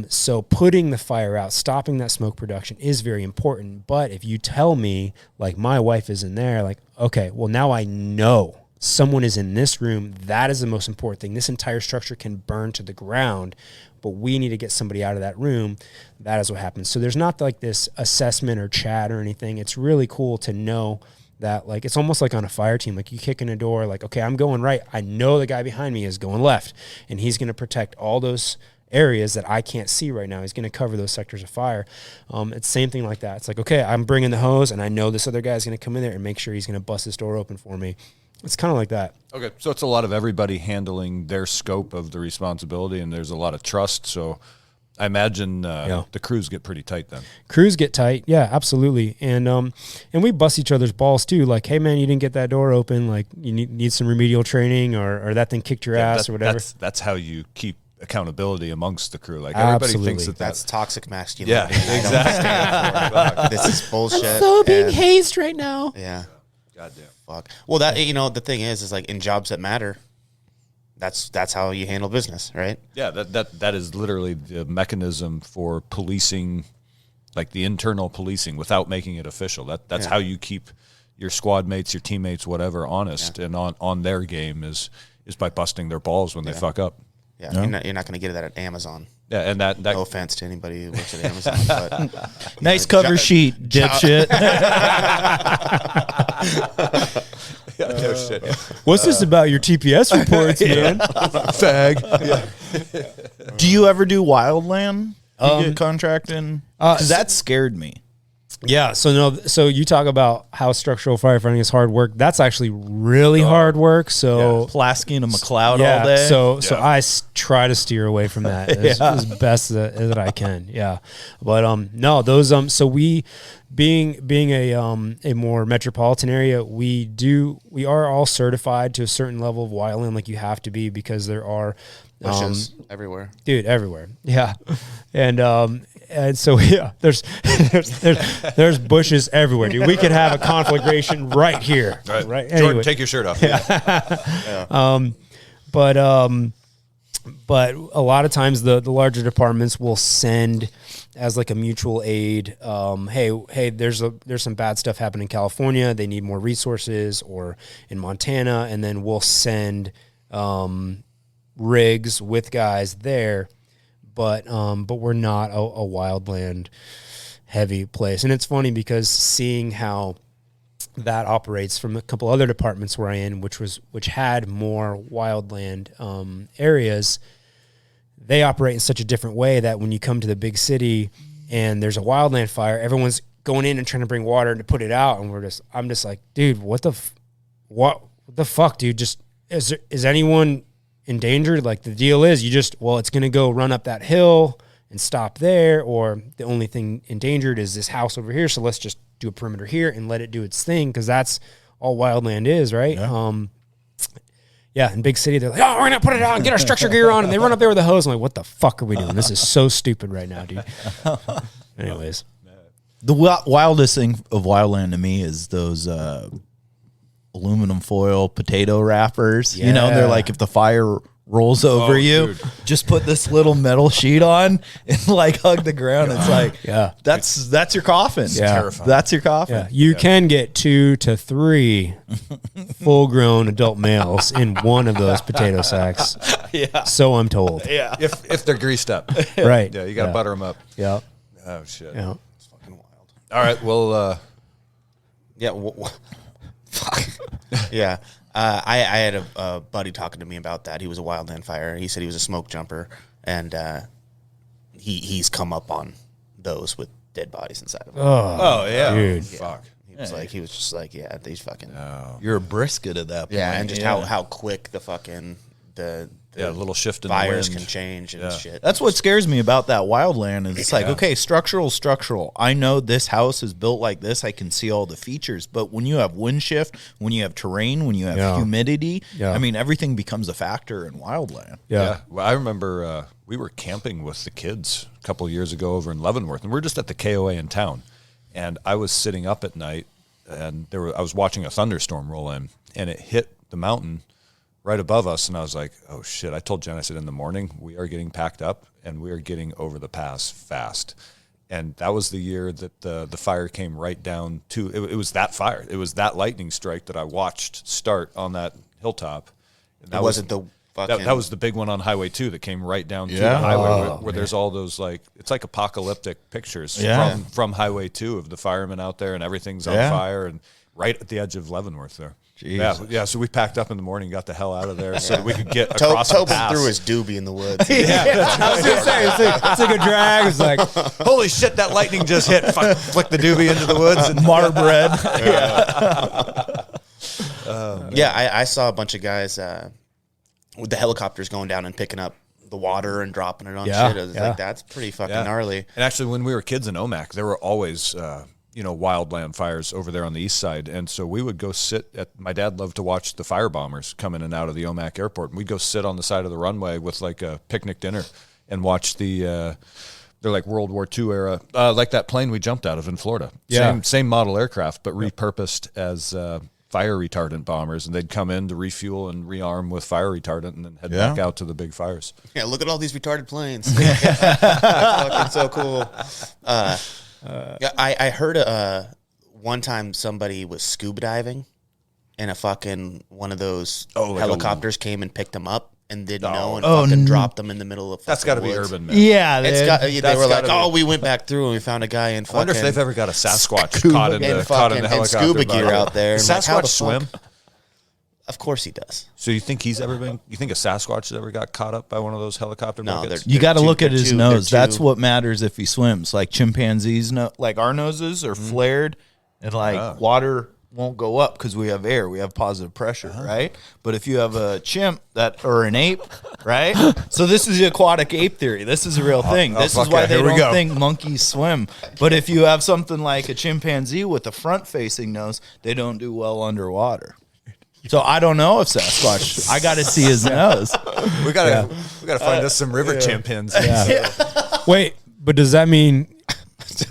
So putting the fire out, stopping that smoke production is very important. But if you tell me, like, my wife is in there, like, okay, well, now I know someone is in this room. That is the most important thing. This entire structure can burn to the ground, but we need to get somebody out of that room. That is what happens. So there's not like this assessment or chat or anything. It's really cool to know that, like, it's almost like on a fire team. Like, you kick in a door, like, okay, I'm going right. I know the guy behind me is going left, and he's going to protect all those areas that I can't see right now. He's going to cover those sectors of fire. It's the same thing like that. It's like, okay, I'm bringing the hose, and I know this other guy's going to come in there and make sure he's going to bust this door open for me. It's kind of like that. Okay, so it's a lot of everybody handling their scope of the responsibility, and there's a lot of trust. So I imagine the crews get pretty tight then. Crews get tight, yeah, absolutely, and we bust each other's balls too. Like, hey man, you didn't get that door open. Like, you need some remedial training, or that thing kicked your ass or whatever. That's how you keep accountability amongst the crew. Like, everybody thinks that's toxic masculinity. Yeah, exactly. This is bullshit. I'm so being hazed right now. Yeah. Goddamn. Fuck. Well, that, the thing is like, in jobs that matter, that's how you handle business, right? Yeah, that is literally the mechanism for policing, like the internal policing, without making it official. That's how you keep your squad mates, your teammates, whatever, honest and on their game is by busting their balls when they fuck up. Yeah, you're not going to get that at Amazon. Yeah, and that no offense to anybody who works at Amazon, but nice cover sheet, dipshit. No shit. What's this about your TPS reports, man? Fag. Do you ever do wildland? You get contracting? Because that scared me. Yeah, so you talk about how structural firefighting is hard work. That's actually really hard work. So Plasking a McLeod all day. So I try to steer away from that as best that I can. Yeah, but no, those so we being a more metropolitan area, we are all certified to a certain level of wildland, like you have to be, because there are bushes everywhere, dude, everywhere. Yeah, and so there's bushes everywhere, dude. We could have a conflagration right here, right? Jordan, anyway. take your shirt off. But a lot of times the larger departments will send as like a mutual aid. Hey, there's some bad stuff happening in California. They need more resources, or in Montana, and then we'll send rigs with guys there. But we're not a wildland heavy place. And it's funny because seeing how that operates from a couple other departments where I am, which had more wildland areas, they operate in such a different way that when you come to the big city and there's a wildland fire, everyone's going in and trying to bring water and to put it out, and I'm just like, dude, what the fuck, dude? Just is anyone endangered? Like, the deal is it's going to go run up that hill and stop there, or the only thing endangered is this house over here, so let's just do a perimeter here and let it do its thing, because that's all wildland is, right? In big city, they're like, oh, we're going to put it on, get our structure gear on, and they run up there with a hose. I'm like, what the fuck are we doing? This is so stupid right now, dude. Anyways. The wildest thing of wildland to me is those aluminum foil potato wrappers. Yeah. They're like, if the fire rolls over you, dude, just put this little metal sheet on and like hug the ground. It's like, that's your coffin. Terrifying. That's your coffin. Yeah. You can get 2 to 3 full-grown adult males in one of those potato sacks. Yeah. So I'm told. Yeah. If they're greased up. Right. Yeah, you got to butter them up. Yeah. Oh, shit. Yeah. it's fucking wild. All right, well... Fuck. Yeah. I had a buddy talking to me about that. He was a wildland fire. He said he was a smoke jumper, and he's come up on those with dead bodies inside of them. Oh, yeah. Dude. Fuck. He was just like, yeah, these fucking... You're a brisket at that point. Yeah, and just how quick the fucking... The little shift in fires the wind can change and shit. That's what scares me about that wildland is it's like, okay, structural. I know this house is built like this. I can see all the features. But when you have wind shift, when you have terrain, when you have humidity, I mean, everything becomes a factor in wildland. Yeah. Well, I remember we were camping with the kids a couple of years ago over in Leavenworth, and we were just at the KOA in town. And I was sitting up at night, and I was watching a thunderstorm roll in, and it hit the mountain right above us, and I was like, oh shit. I told Jen, I said, in the morning we are getting packed up and we are getting over the pass fast. And that was the year that the fire came right down to it was that fire. It was that lightning strike that I watched start on that hilltop. And that wasn't the fucking... That was the big one on Highway 2 that came right down to the highway where there's all those, like, it's like apocalyptic pictures from Highway 2 of the firemen out there and everything's on fire and right at the edge of Leavenworth there. Yeah, so we packed up in the morning, got the hell out of there so that we could get across the Tobin pass. threw his doobie in the woods. I was gonna say it's like a drag. It's like, holy shit, that lightning just hit. Flick the doobie into the woods and Marbread. I saw a bunch of guys with the helicopters going down and picking up the water and dropping it on shit. I was like, that's pretty fucking gnarly. And actually, when we were kids in Omak, there were always wildland fires over there on the east side. And so we would go sit my dad loved to watch the fire bombers come in and out of the Omak airport. And we'd go sit on the side of the runway with like a picnic dinner and watch they're like World War II era, like that plane we jumped out of in Florida. Same model aircraft, but repurposed as fire retardant bombers. And they'd come in to refuel and rearm with fire retardant and then head back out to the big fires. Yeah, look at all these retarded planes. Fucking so cool. I heard one time somebody was scuba diving and a fucking one of those helicopters came and picked them up and didn't know and fucking dropped them in the middle of That's got to be woods. urban myth. Yeah, they were like, we went back through and we found a guy in fucking... I wonder if they've ever got a Sasquatch caught in the helicopter. And scuba gear out there. Does Sasquatch swim? Of course he does. So you think he's ever been? You think a Sasquatch has ever got caught up by one of those helicopter buckets? You got to look at his nose. That's what matters if he swims. Like chimpanzees, like our noses are flared, and like water won't go up because we have air. We have positive pressure, right? But if you have a chimp or an ape, right? So this is the aquatic ape theory. This is a real thing. This is why they don't think monkeys swim. But if you have something like a chimpanzee with a front-facing nose, they don't do well underwater. So I don't know if Sasquatch. I got to see his nose. We gotta find us some river chimpanzees. wait, but does that mean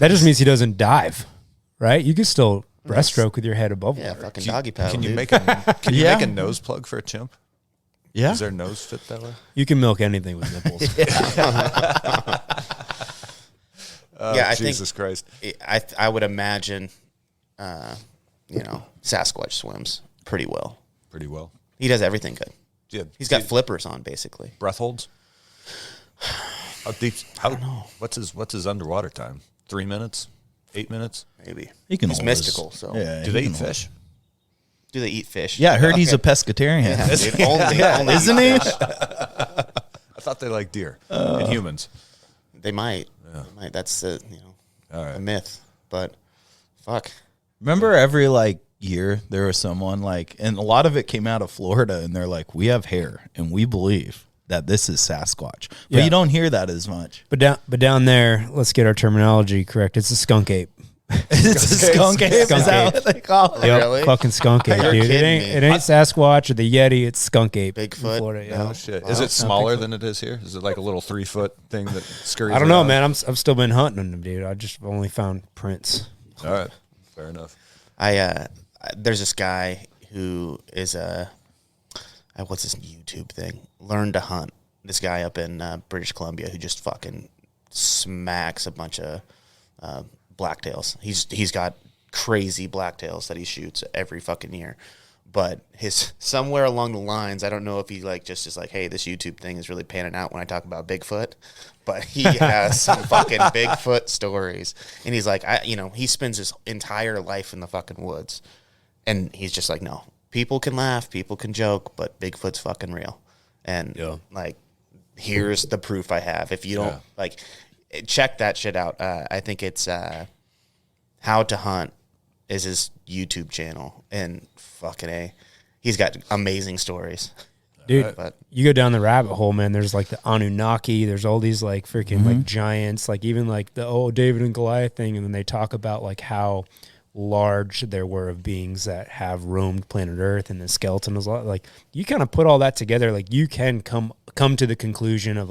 that just means he doesn't dive, right? You can still breaststroke with your head above water. Yeah, fucking doggy paddle. Can you make a nose plug for a chimp? Yeah. Does their nose fit that way? You can milk anything with nipples. I Jesus Christ. I would imagine, Sasquatch swims pretty well. Pretty well. He does everything good. Yeah, He's got flippers on, basically. breath holds. How deep? I don't know. What's his underwater time? 3 minutes? 8 minutes? Maybe. He's mystical, so. Yeah, Do they eat fish? Do they eat fish? Yeah, I heard he's a pescatarian. Yeah, dude, only Isn't he? I thought they liked deer and humans. They might. Yeah. They might. That's a All right. myth. But fuck. Remember every year there was someone and a lot of it came out of Florida, and they're like, we have hair and we believe that this is Sasquatch. But you don't hear that as much. But down there, let's get our terminology correct. It's a skunk ape. It's a skunk ape? Is that what they call it? Yep, Really? fucking skunk ape, You're dude. kidding It ain't Sasquatch or the Yeti. It's skunk ape. Bigfoot? In Florida, yeah. Oh shit! Is it smaller than it is here? Is it like a little 3-foot thing that scurries? I don't know, around? man. I've still been hunting them, dude. I just only found prints. All right, fair enough. There's this guy who is what's his YouTube thing? Learn to Hunt. This guy up in British Columbia who just fucking smacks a bunch of blacktails. He's got crazy blacktails that he shoots every fucking year. But somewhere along the lines, I don't know if he just is like, hey, this YouTube thing is really panning out when I talk about Bigfoot. But he has some fucking Bigfoot stories. And he's like, he spends his entire life in the fucking woods. And he's just like, no, people can laugh, people can joke, but Bigfoot's fucking real. And here's the proof I have. If you don't check that shit out. I think it's How to Hunt is his YouTube channel, and fucking he's got amazing stories. Dude, you go down the rabbit hole, man. There's the Anunnaki. There's all these freaking giants, even the David and Goliath thing, and then they talk about how large there were of beings that have roamed planet Earth, and the skeleton is you kind of put all that together, you can come to the conclusion of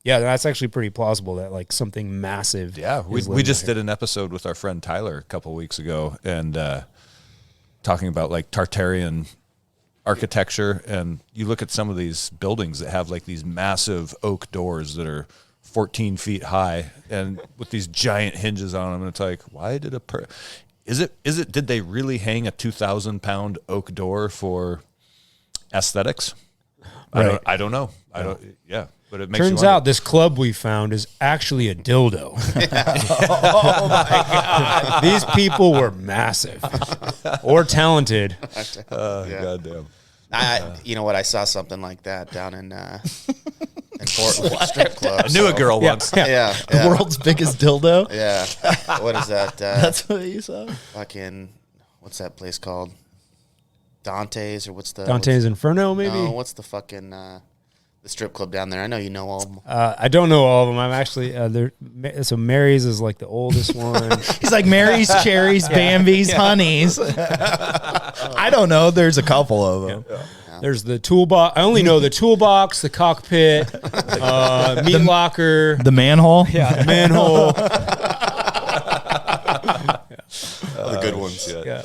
yeah, that's actually pretty plausible that something massive. Yeah, we just did an episode with our friend Tyler a couple weeks ago, and talking about Tartarian architecture, and you look at some of these buildings that have like these massive oak doors that are 14 feet high and with these giant hinges on them, and it's like, why did did they really hang a 2,000-pound oak door for aesthetics? Right. I don't know. But it makes Turns out this club we found is actually a dildo. Oh my God. These people were massive or talented. Goddamn. You know what? I saw something like that down in Portland strip club. I knew a girl once. Yeah. The world's biggest dildo. Yeah. What is that? That's what you saw. Fucking, what's that place called? Dante's, or Dante's Inferno, maybe? No, what's the fucking the strip club down there? I know you know all of them. I don't know all of them. I'm actually so Mary's is like the oldest one. He's like Mary's, Cherries, Bambi's, Honeys. I don't know. There's a couple of them. Yeah. There's the toolbox. I only know the toolbox, the cockpit, meat locker, the manhole. Yeah, the manhole. The good ones. Yeah.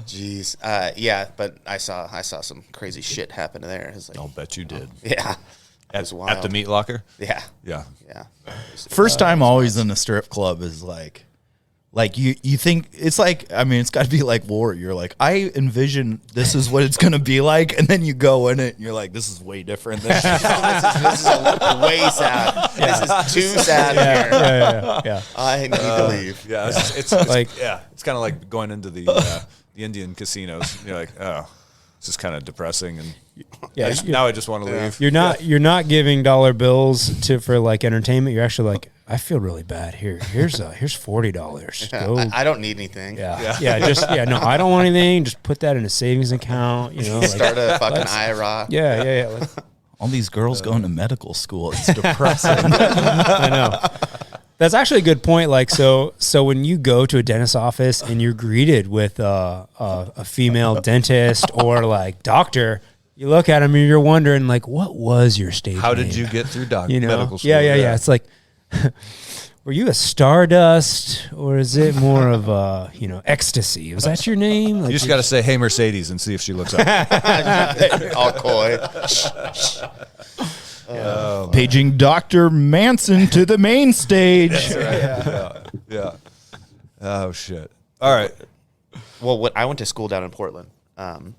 Jeez. Yeah, but I saw some crazy shit happen there. It's like, I'll bet you did. Yeah. At the meat locker? Yeah. Yeah. First time always in a strip club is like you think it's like, I mean, it's got to be like war. You're like, I envision this is what it's going to be like. And then you go in it and you're like, this is way different. Than this is way sad. Yeah. This is too sad here. Yeah. I need to leave. Yeah. It's like, it's kind of like going into the Indian casinos. You're like, oh, this is kind of depressing. And now I just want to leave. You're not giving dollar bills for like entertainment. You're actually like, I feel really bad here. Here's $40. Yeah, I don't need anything. No, I don't want anything. Just put that in a savings account. You know, start a fucking IRA. Yeah. All these girls going to medical school. It's depressing. I know. That's actually a good point. Like, so when you go to a dentist's office and you're greeted with a female dentist or like doctor, you look at them and you're wondering like, what was your stage How name? did you get through medical medical school? Yeah. It's like, were you a Stardust or is it more of a, ecstasy? Was that your name? Like, You just got to say, hey, Mercedes, and see if she looks up. All coy. Paging Dr. Manson to the main stage. Yeah. Oh, shit. All right. Well, I went to school down in Portland, little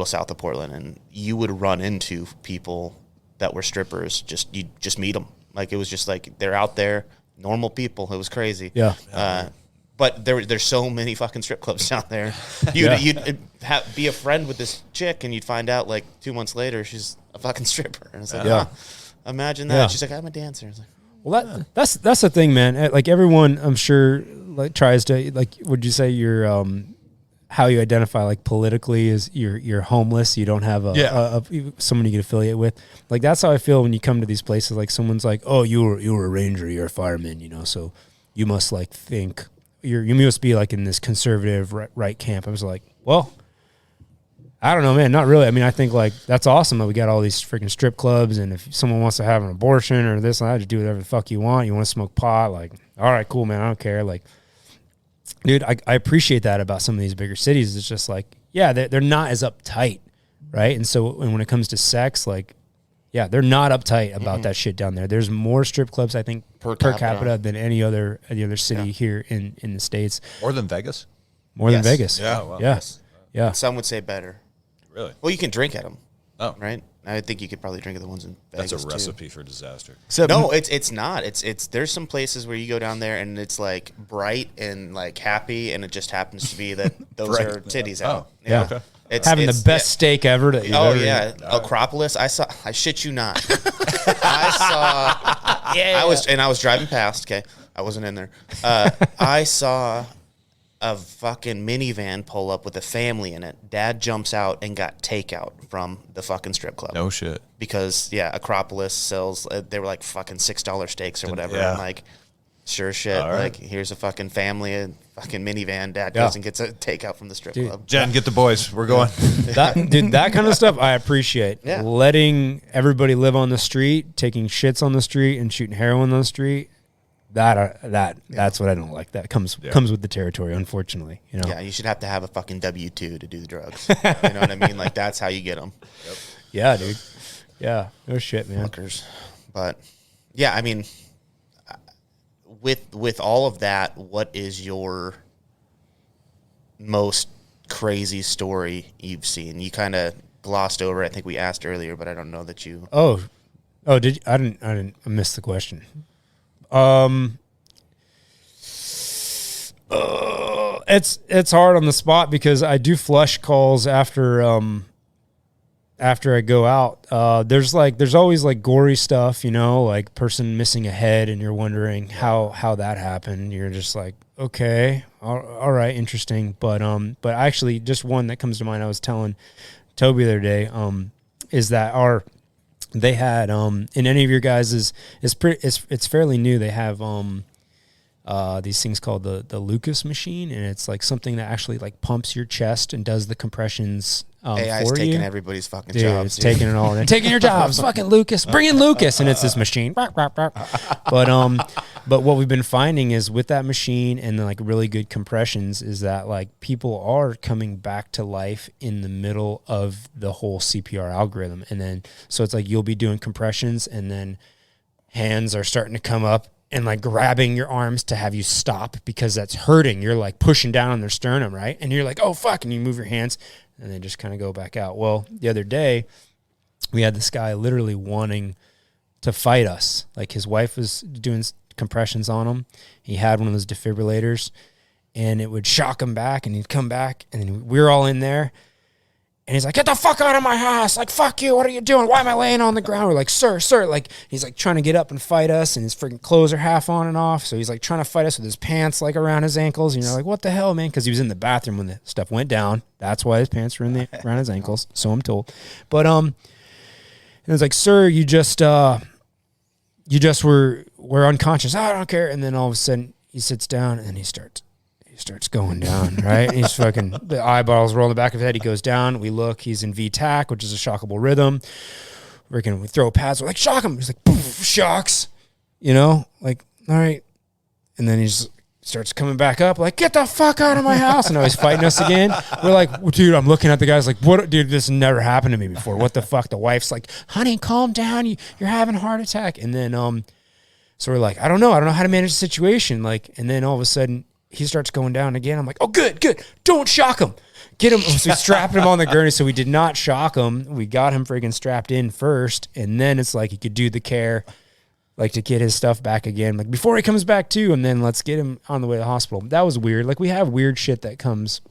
south of Portland, and you would run into people that were strippers. You just meet them. Like, it was just like they're out there, normal people. It was crazy. Yeah. But there's so many fucking strip clubs down there. You'd be a friend with this chick, and you'd find out like 2 months later she's a fucking stripper. And it's like, imagine that. Yeah. She's like, I'm a dancer. It's like, well, that's the thing, man. Like everyone, I'm sure, like tries to like. Would you say you're how you identify like politically is you're homeless. You don't have someone you can affiliate with. Like that's how I feel when you come to these places. Like someone's like, oh, you were a ranger, you're a fireman, so you must like think you must be like in this conservative right camp. I was like, well, I don't know, man, not really. I mean, I think like that's awesome that we got all these freaking strip clubs, and if someone wants to have an abortion or this and that, just do whatever the fuck you want. You want to smoke pot, like, all right, cool, man, I don't care. Like, dude, I appreciate that about some of these bigger cities. It's just like, yeah, they're not as uptight, right? And so when it comes to sex, like, yeah, they're not uptight about that shit down there. There's more strip clubs, I think, per capita than any other city here in the States. More than Vegas? More than Vegas. Yeah. Wow. Yeah. Some would say better. Really? Well, you can drink at them. Oh. Right? I think you could probably drink at the ones in Vegas. That's a recipe for disaster. No, it's not. It's there's some places where you go down there and it's like bright and like happy, and it just happens to be that those are titties out. Oh, yeah. Okay. It's having the best steak ever that you've ever eaten. Acropolis. I shit you not. I was driving past. Okay, I wasn't in there. I saw a fucking minivan pull up with a family in it. Dad jumps out and got takeout from the fucking strip club. No shit. Because Acropolis sells. They were like fucking $6 steaks or whatever. Yeah. I'm like, sure shit. All right. Like, here's a fucking family, a fucking minivan. Dad goes and gets a takeout from the strip club. Jen, get the boys. We're going. That kind of stuff I appreciate. Yeah. Letting everybody live on the street, taking shits on the street, and shooting heroin on the street. That's what I don't like. That comes with the territory, unfortunately. You know. Yeah, you should have to have a fucking W-2 to do the drugs. You know what I mean? Like that's how you get them. Yep. Yeah, dude. Yeah, no shit, man. Fuckers. But yeah, I mean, with all of that, what is your most crazy story you've seen? You kind of glossed over. I think we asked earlier, but I don't know that you. Oh, did you? I missed the question. It's hard on the spot because I do flush calls after I go out. There's always like gory stuff, you know, like person missing a head, and you're wondering how that happened. You're just like, okay, all right, interesting. But actually, just one that comes to mind. I was telling Toby the other day, is that they had in any of your guys' it's fairly new. They have these things called the Lucas machine, and it's like something that actually like pumps your chest and does the compressions. AI's for taking you. Everybody's fucking Dude, jobs. It's taking it all. And taking your jobs. Fucking Lucas. Bring in Lucas. And it's this machine. But what we've been finding is with that machine and the, like really good compressions is that like people are coming back to life in the middle of the whole CPR algorithm. And then, so it's like you'll be doing compressions and then hands are starting to come up and like grabbing your arms to have you stop because that's hurting. You're like pushing down on their sternum, right? And you're like, oh, fuck. And you move your hands and they just kind of go back out. Well, the other day, we had this guy literally wanting to fight us. Like his wife was doing compressions on him. He had one of those defibrillators, and it would shock him back, and he'd come back, and then we were all in there. And he's like, get the fuck out of my house. Like, fuck you. What are you doing? Why am I laying on the ground? We're like, sir. Like, he's like trying to get up and fight us, and his freaking clothes are half on and off. So he's like trying to fight us with his pants like around his ankles. And you're like, what the hell, man? Because he was in the bathroom when the stuff went down. That's why his pants were around his ankles. So I'm told. But it was like, sir, you just were unconscious. I don't care. And then all of a sudden he sits down and he starts going down, right? And he's fucking, the eyeballs roll in the back of his head. He goes down. We look. He's in V-tac, which is a shockable rhythm. We throw pads. We're like, shock him. He's like, poof, shocks. You know, like, all right. And then he just starts coming back up, like, get the fuck out of my house. And now he's fighting us again. We're like, dude, I'm looking at the guys like, what? Dude, this never happened to me before. What the fuck? The wife's like, honey, calm down. You're having a heart attack. And then, so we're like, I don't know how to manage the situation. Like, and then all of a sudden, he starts going down again. I'm like, oh, good. Don't shock him. Get him. So we strapped him on the gurney. So we did not shock him. We got him freaking strapped in first. And then it's like he could do the care, like to get his stuff back again. Like before he comes back too. And then let's get him on the way to the hospital. That was weird. Like we have weird shit that comes.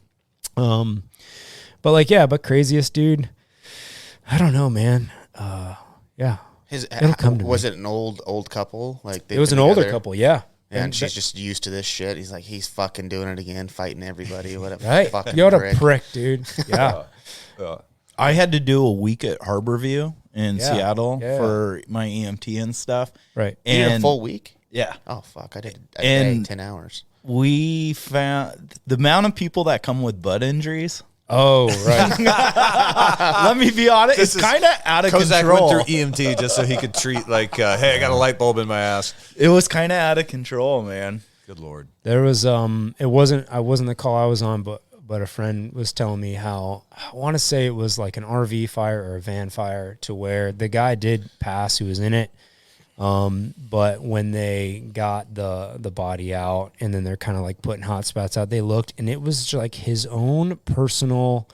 But like, yeah, but craziest dude. I don't know, man. Yeah. It'll come to was me. It an old couple? Like it was an older couple. Yeah. And she's just used to this shit. He's like, he's fucking doing it again, fighting everybody. Whatever. Right. Fucking you're a prick, dude. Yeah. I had to do a week at Harborview in Seattle for my EMT and stuff. Right. And you did a full week? Yeah. Oh, fuck. I did a day, 10 hours. We found the amount of people that come with butt injuries. Oh, right. Let me be honest. It's kind of out of Kozak control. went through EMT just so he could treat like, hey, I got a light bulb in my ass. It was kind of out of control, man. Good Lord. There was I wasn't the call I was on, but a friend was telling me how, I want to say it was like an RV fire or a van fire to where the guy did pass who was in it. But when they got the body out and then they're kind of like putting hot spots out, they looked and it was like his own personal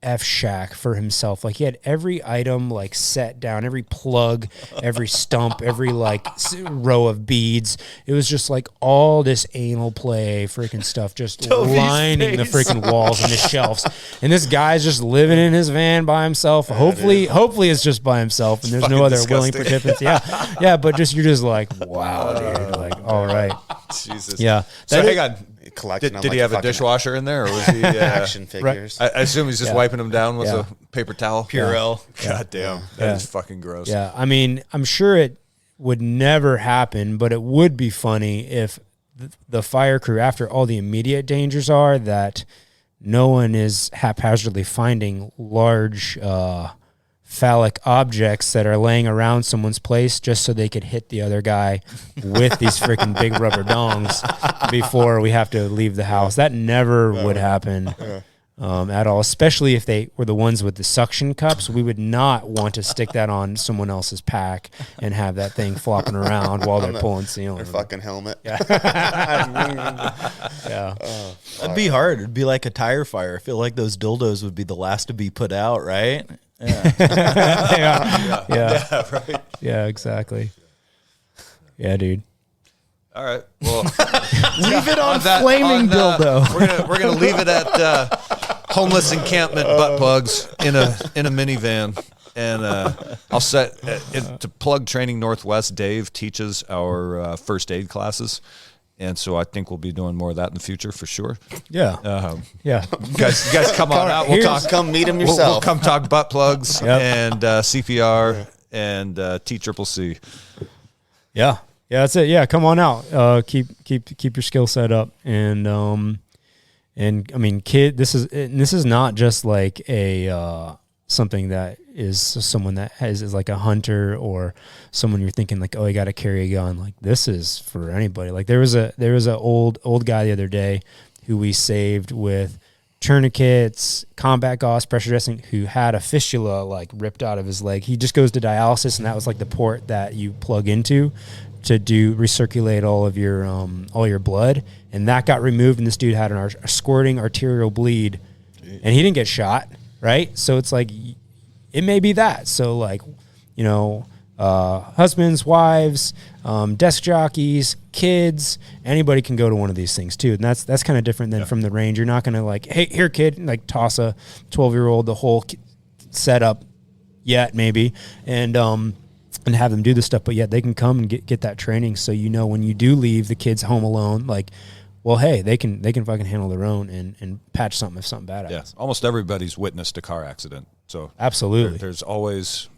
F shack for himself. Like he had every item like set down, every plug, every stump, every like row of beads. It was just like all this anal play freaking stuff just lining the freaking walls and the shelves. And this guy's just living in his van by himself. Hopefully it's just by himself and there's no other willing participants. Yeah, but just you're just like, wow, dude. Like, all right. Jesus. Yeah. So hang on. Did he have a fucking dishwasher in there, or was he action figures? I assume he's just wiping them down with a paper towel. Purell. God damn, that is fucking gross. Yeah, I mean, I'm sure it would never happen, but it would be funny if the fire crew, after all the immediate dangers are, that no one is haphazardly finding large phallic objects that are laying around someone's place just so they could hit the other guy with these freaking big rubber dongs before we have to leave the house. That never would happen at all, especially if they were the ones with the suction cups. We would not want to stick that on someone else's pack and have that thing flopping around while they're pulling seal. Their fucking helmet. Yeah. That'd be hard. It'd be like a tire fire. I feel like those dildos would be the last to be put out, right? Yeah. Right. Yeah, exactly. Yeah, dude. All right. Well, Leave it on flaming dildo. We're gonna leave it at homeless encampment butt plugs in a minivan, and I'll set to plug Training Northwest. Dave teaches our first aid classes, and so I think we'll be doing more of that in the future for sure. Yeah. Yeah. You guys come on out. We'll talk. Come meet him We'll yourself. come talk butt plugs and CPR and TCCC. Yeah. Yeah, that's it. Yeah, come on out. Keep your skill set up, and I mean, this is not just like a something that is someone that is like a hunter or someone you're thinking like, oh, you got to carry a gun. Like, this is for anybody. Like, there was a old guy the other day who we saved with tourniquets, combat gauze, pressure dressing, who had a fistula like ripped out of his leg. He just goes to dialysis, and that was like the port that you plug into to recirculate all your blood, and that got removed, and this dude had a squirting arterial bleed. Jeez. And he didn't get shot, right? So it's like, it may be that. So like, husbands, wives, desk jockeys, kids, anybody can go to one of these things too. And that's kind of different than from the range. You're not going to like, hey, here kid, like toss a 12-year-old the whole setup yet maybe. And have them do this stuff, but yet they can come and get that training. So, when you do leave the kids home alone, like, well, hey, they can fucking handle their own and patch something if something bad happens. Yeah, almost everybody's witnessed a car accident. So absolutely, there's always,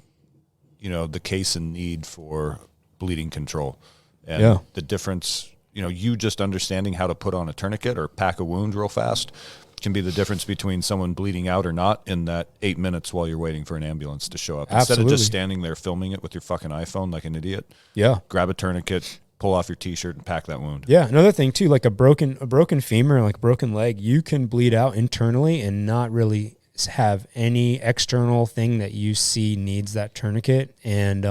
the case and need for bleeding control. And the difference, you just understanding how to put on a tourniquet or pack a wound real fast can be the difference between someone bleeding out or not in that 8 minutes while you're waiting for an ambulance to show up. Instead of just standing there filming it with your fucking iPhone like an idiot. Yeah. Grab a tourniquet, pull off your t-shirt, and pack that wound. Yeah. Another thing too, like a broken femur, like a broken leg, you can bleed out internally and not really have any external thing that you see needs that tourniquet. And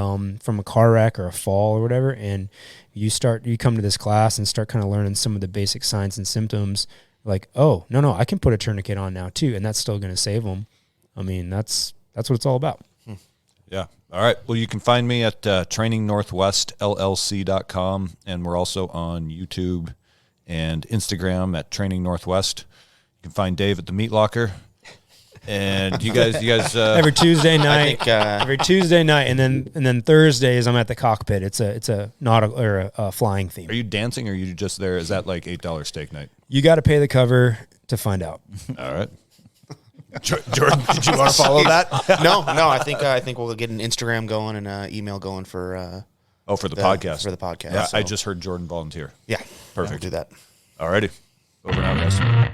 from a car wreck or a fall or whatever, and you come to this class and start kind of learning some of the basic signs and symptoms. Like, oh, no, I can put a tourniquet on now too, and that's still going to save them. I mean, that's what it's all about. Yeah. All right. Well, you can find me at trainingnorthwestllc.com, and we're also on YouTube and Instagram at Training Northwest. You can find Dave at the Meat Locker. And you guys every Tuesday night, and then Thursdays I'm at the cockpit. It's a nautical or a flying theme. Are you dancing, or are you just there? Is that like $8 steak night? You got to pay the cover to find out. All right. Jordan, did you want to follow that? No. I think we'll get an Instagram going and email going for for the podcast. For the podcast. Yeah, so. I just heard Jordan volunteer. Yeah, perfect. We'll do that. All righty. Over and out, guys.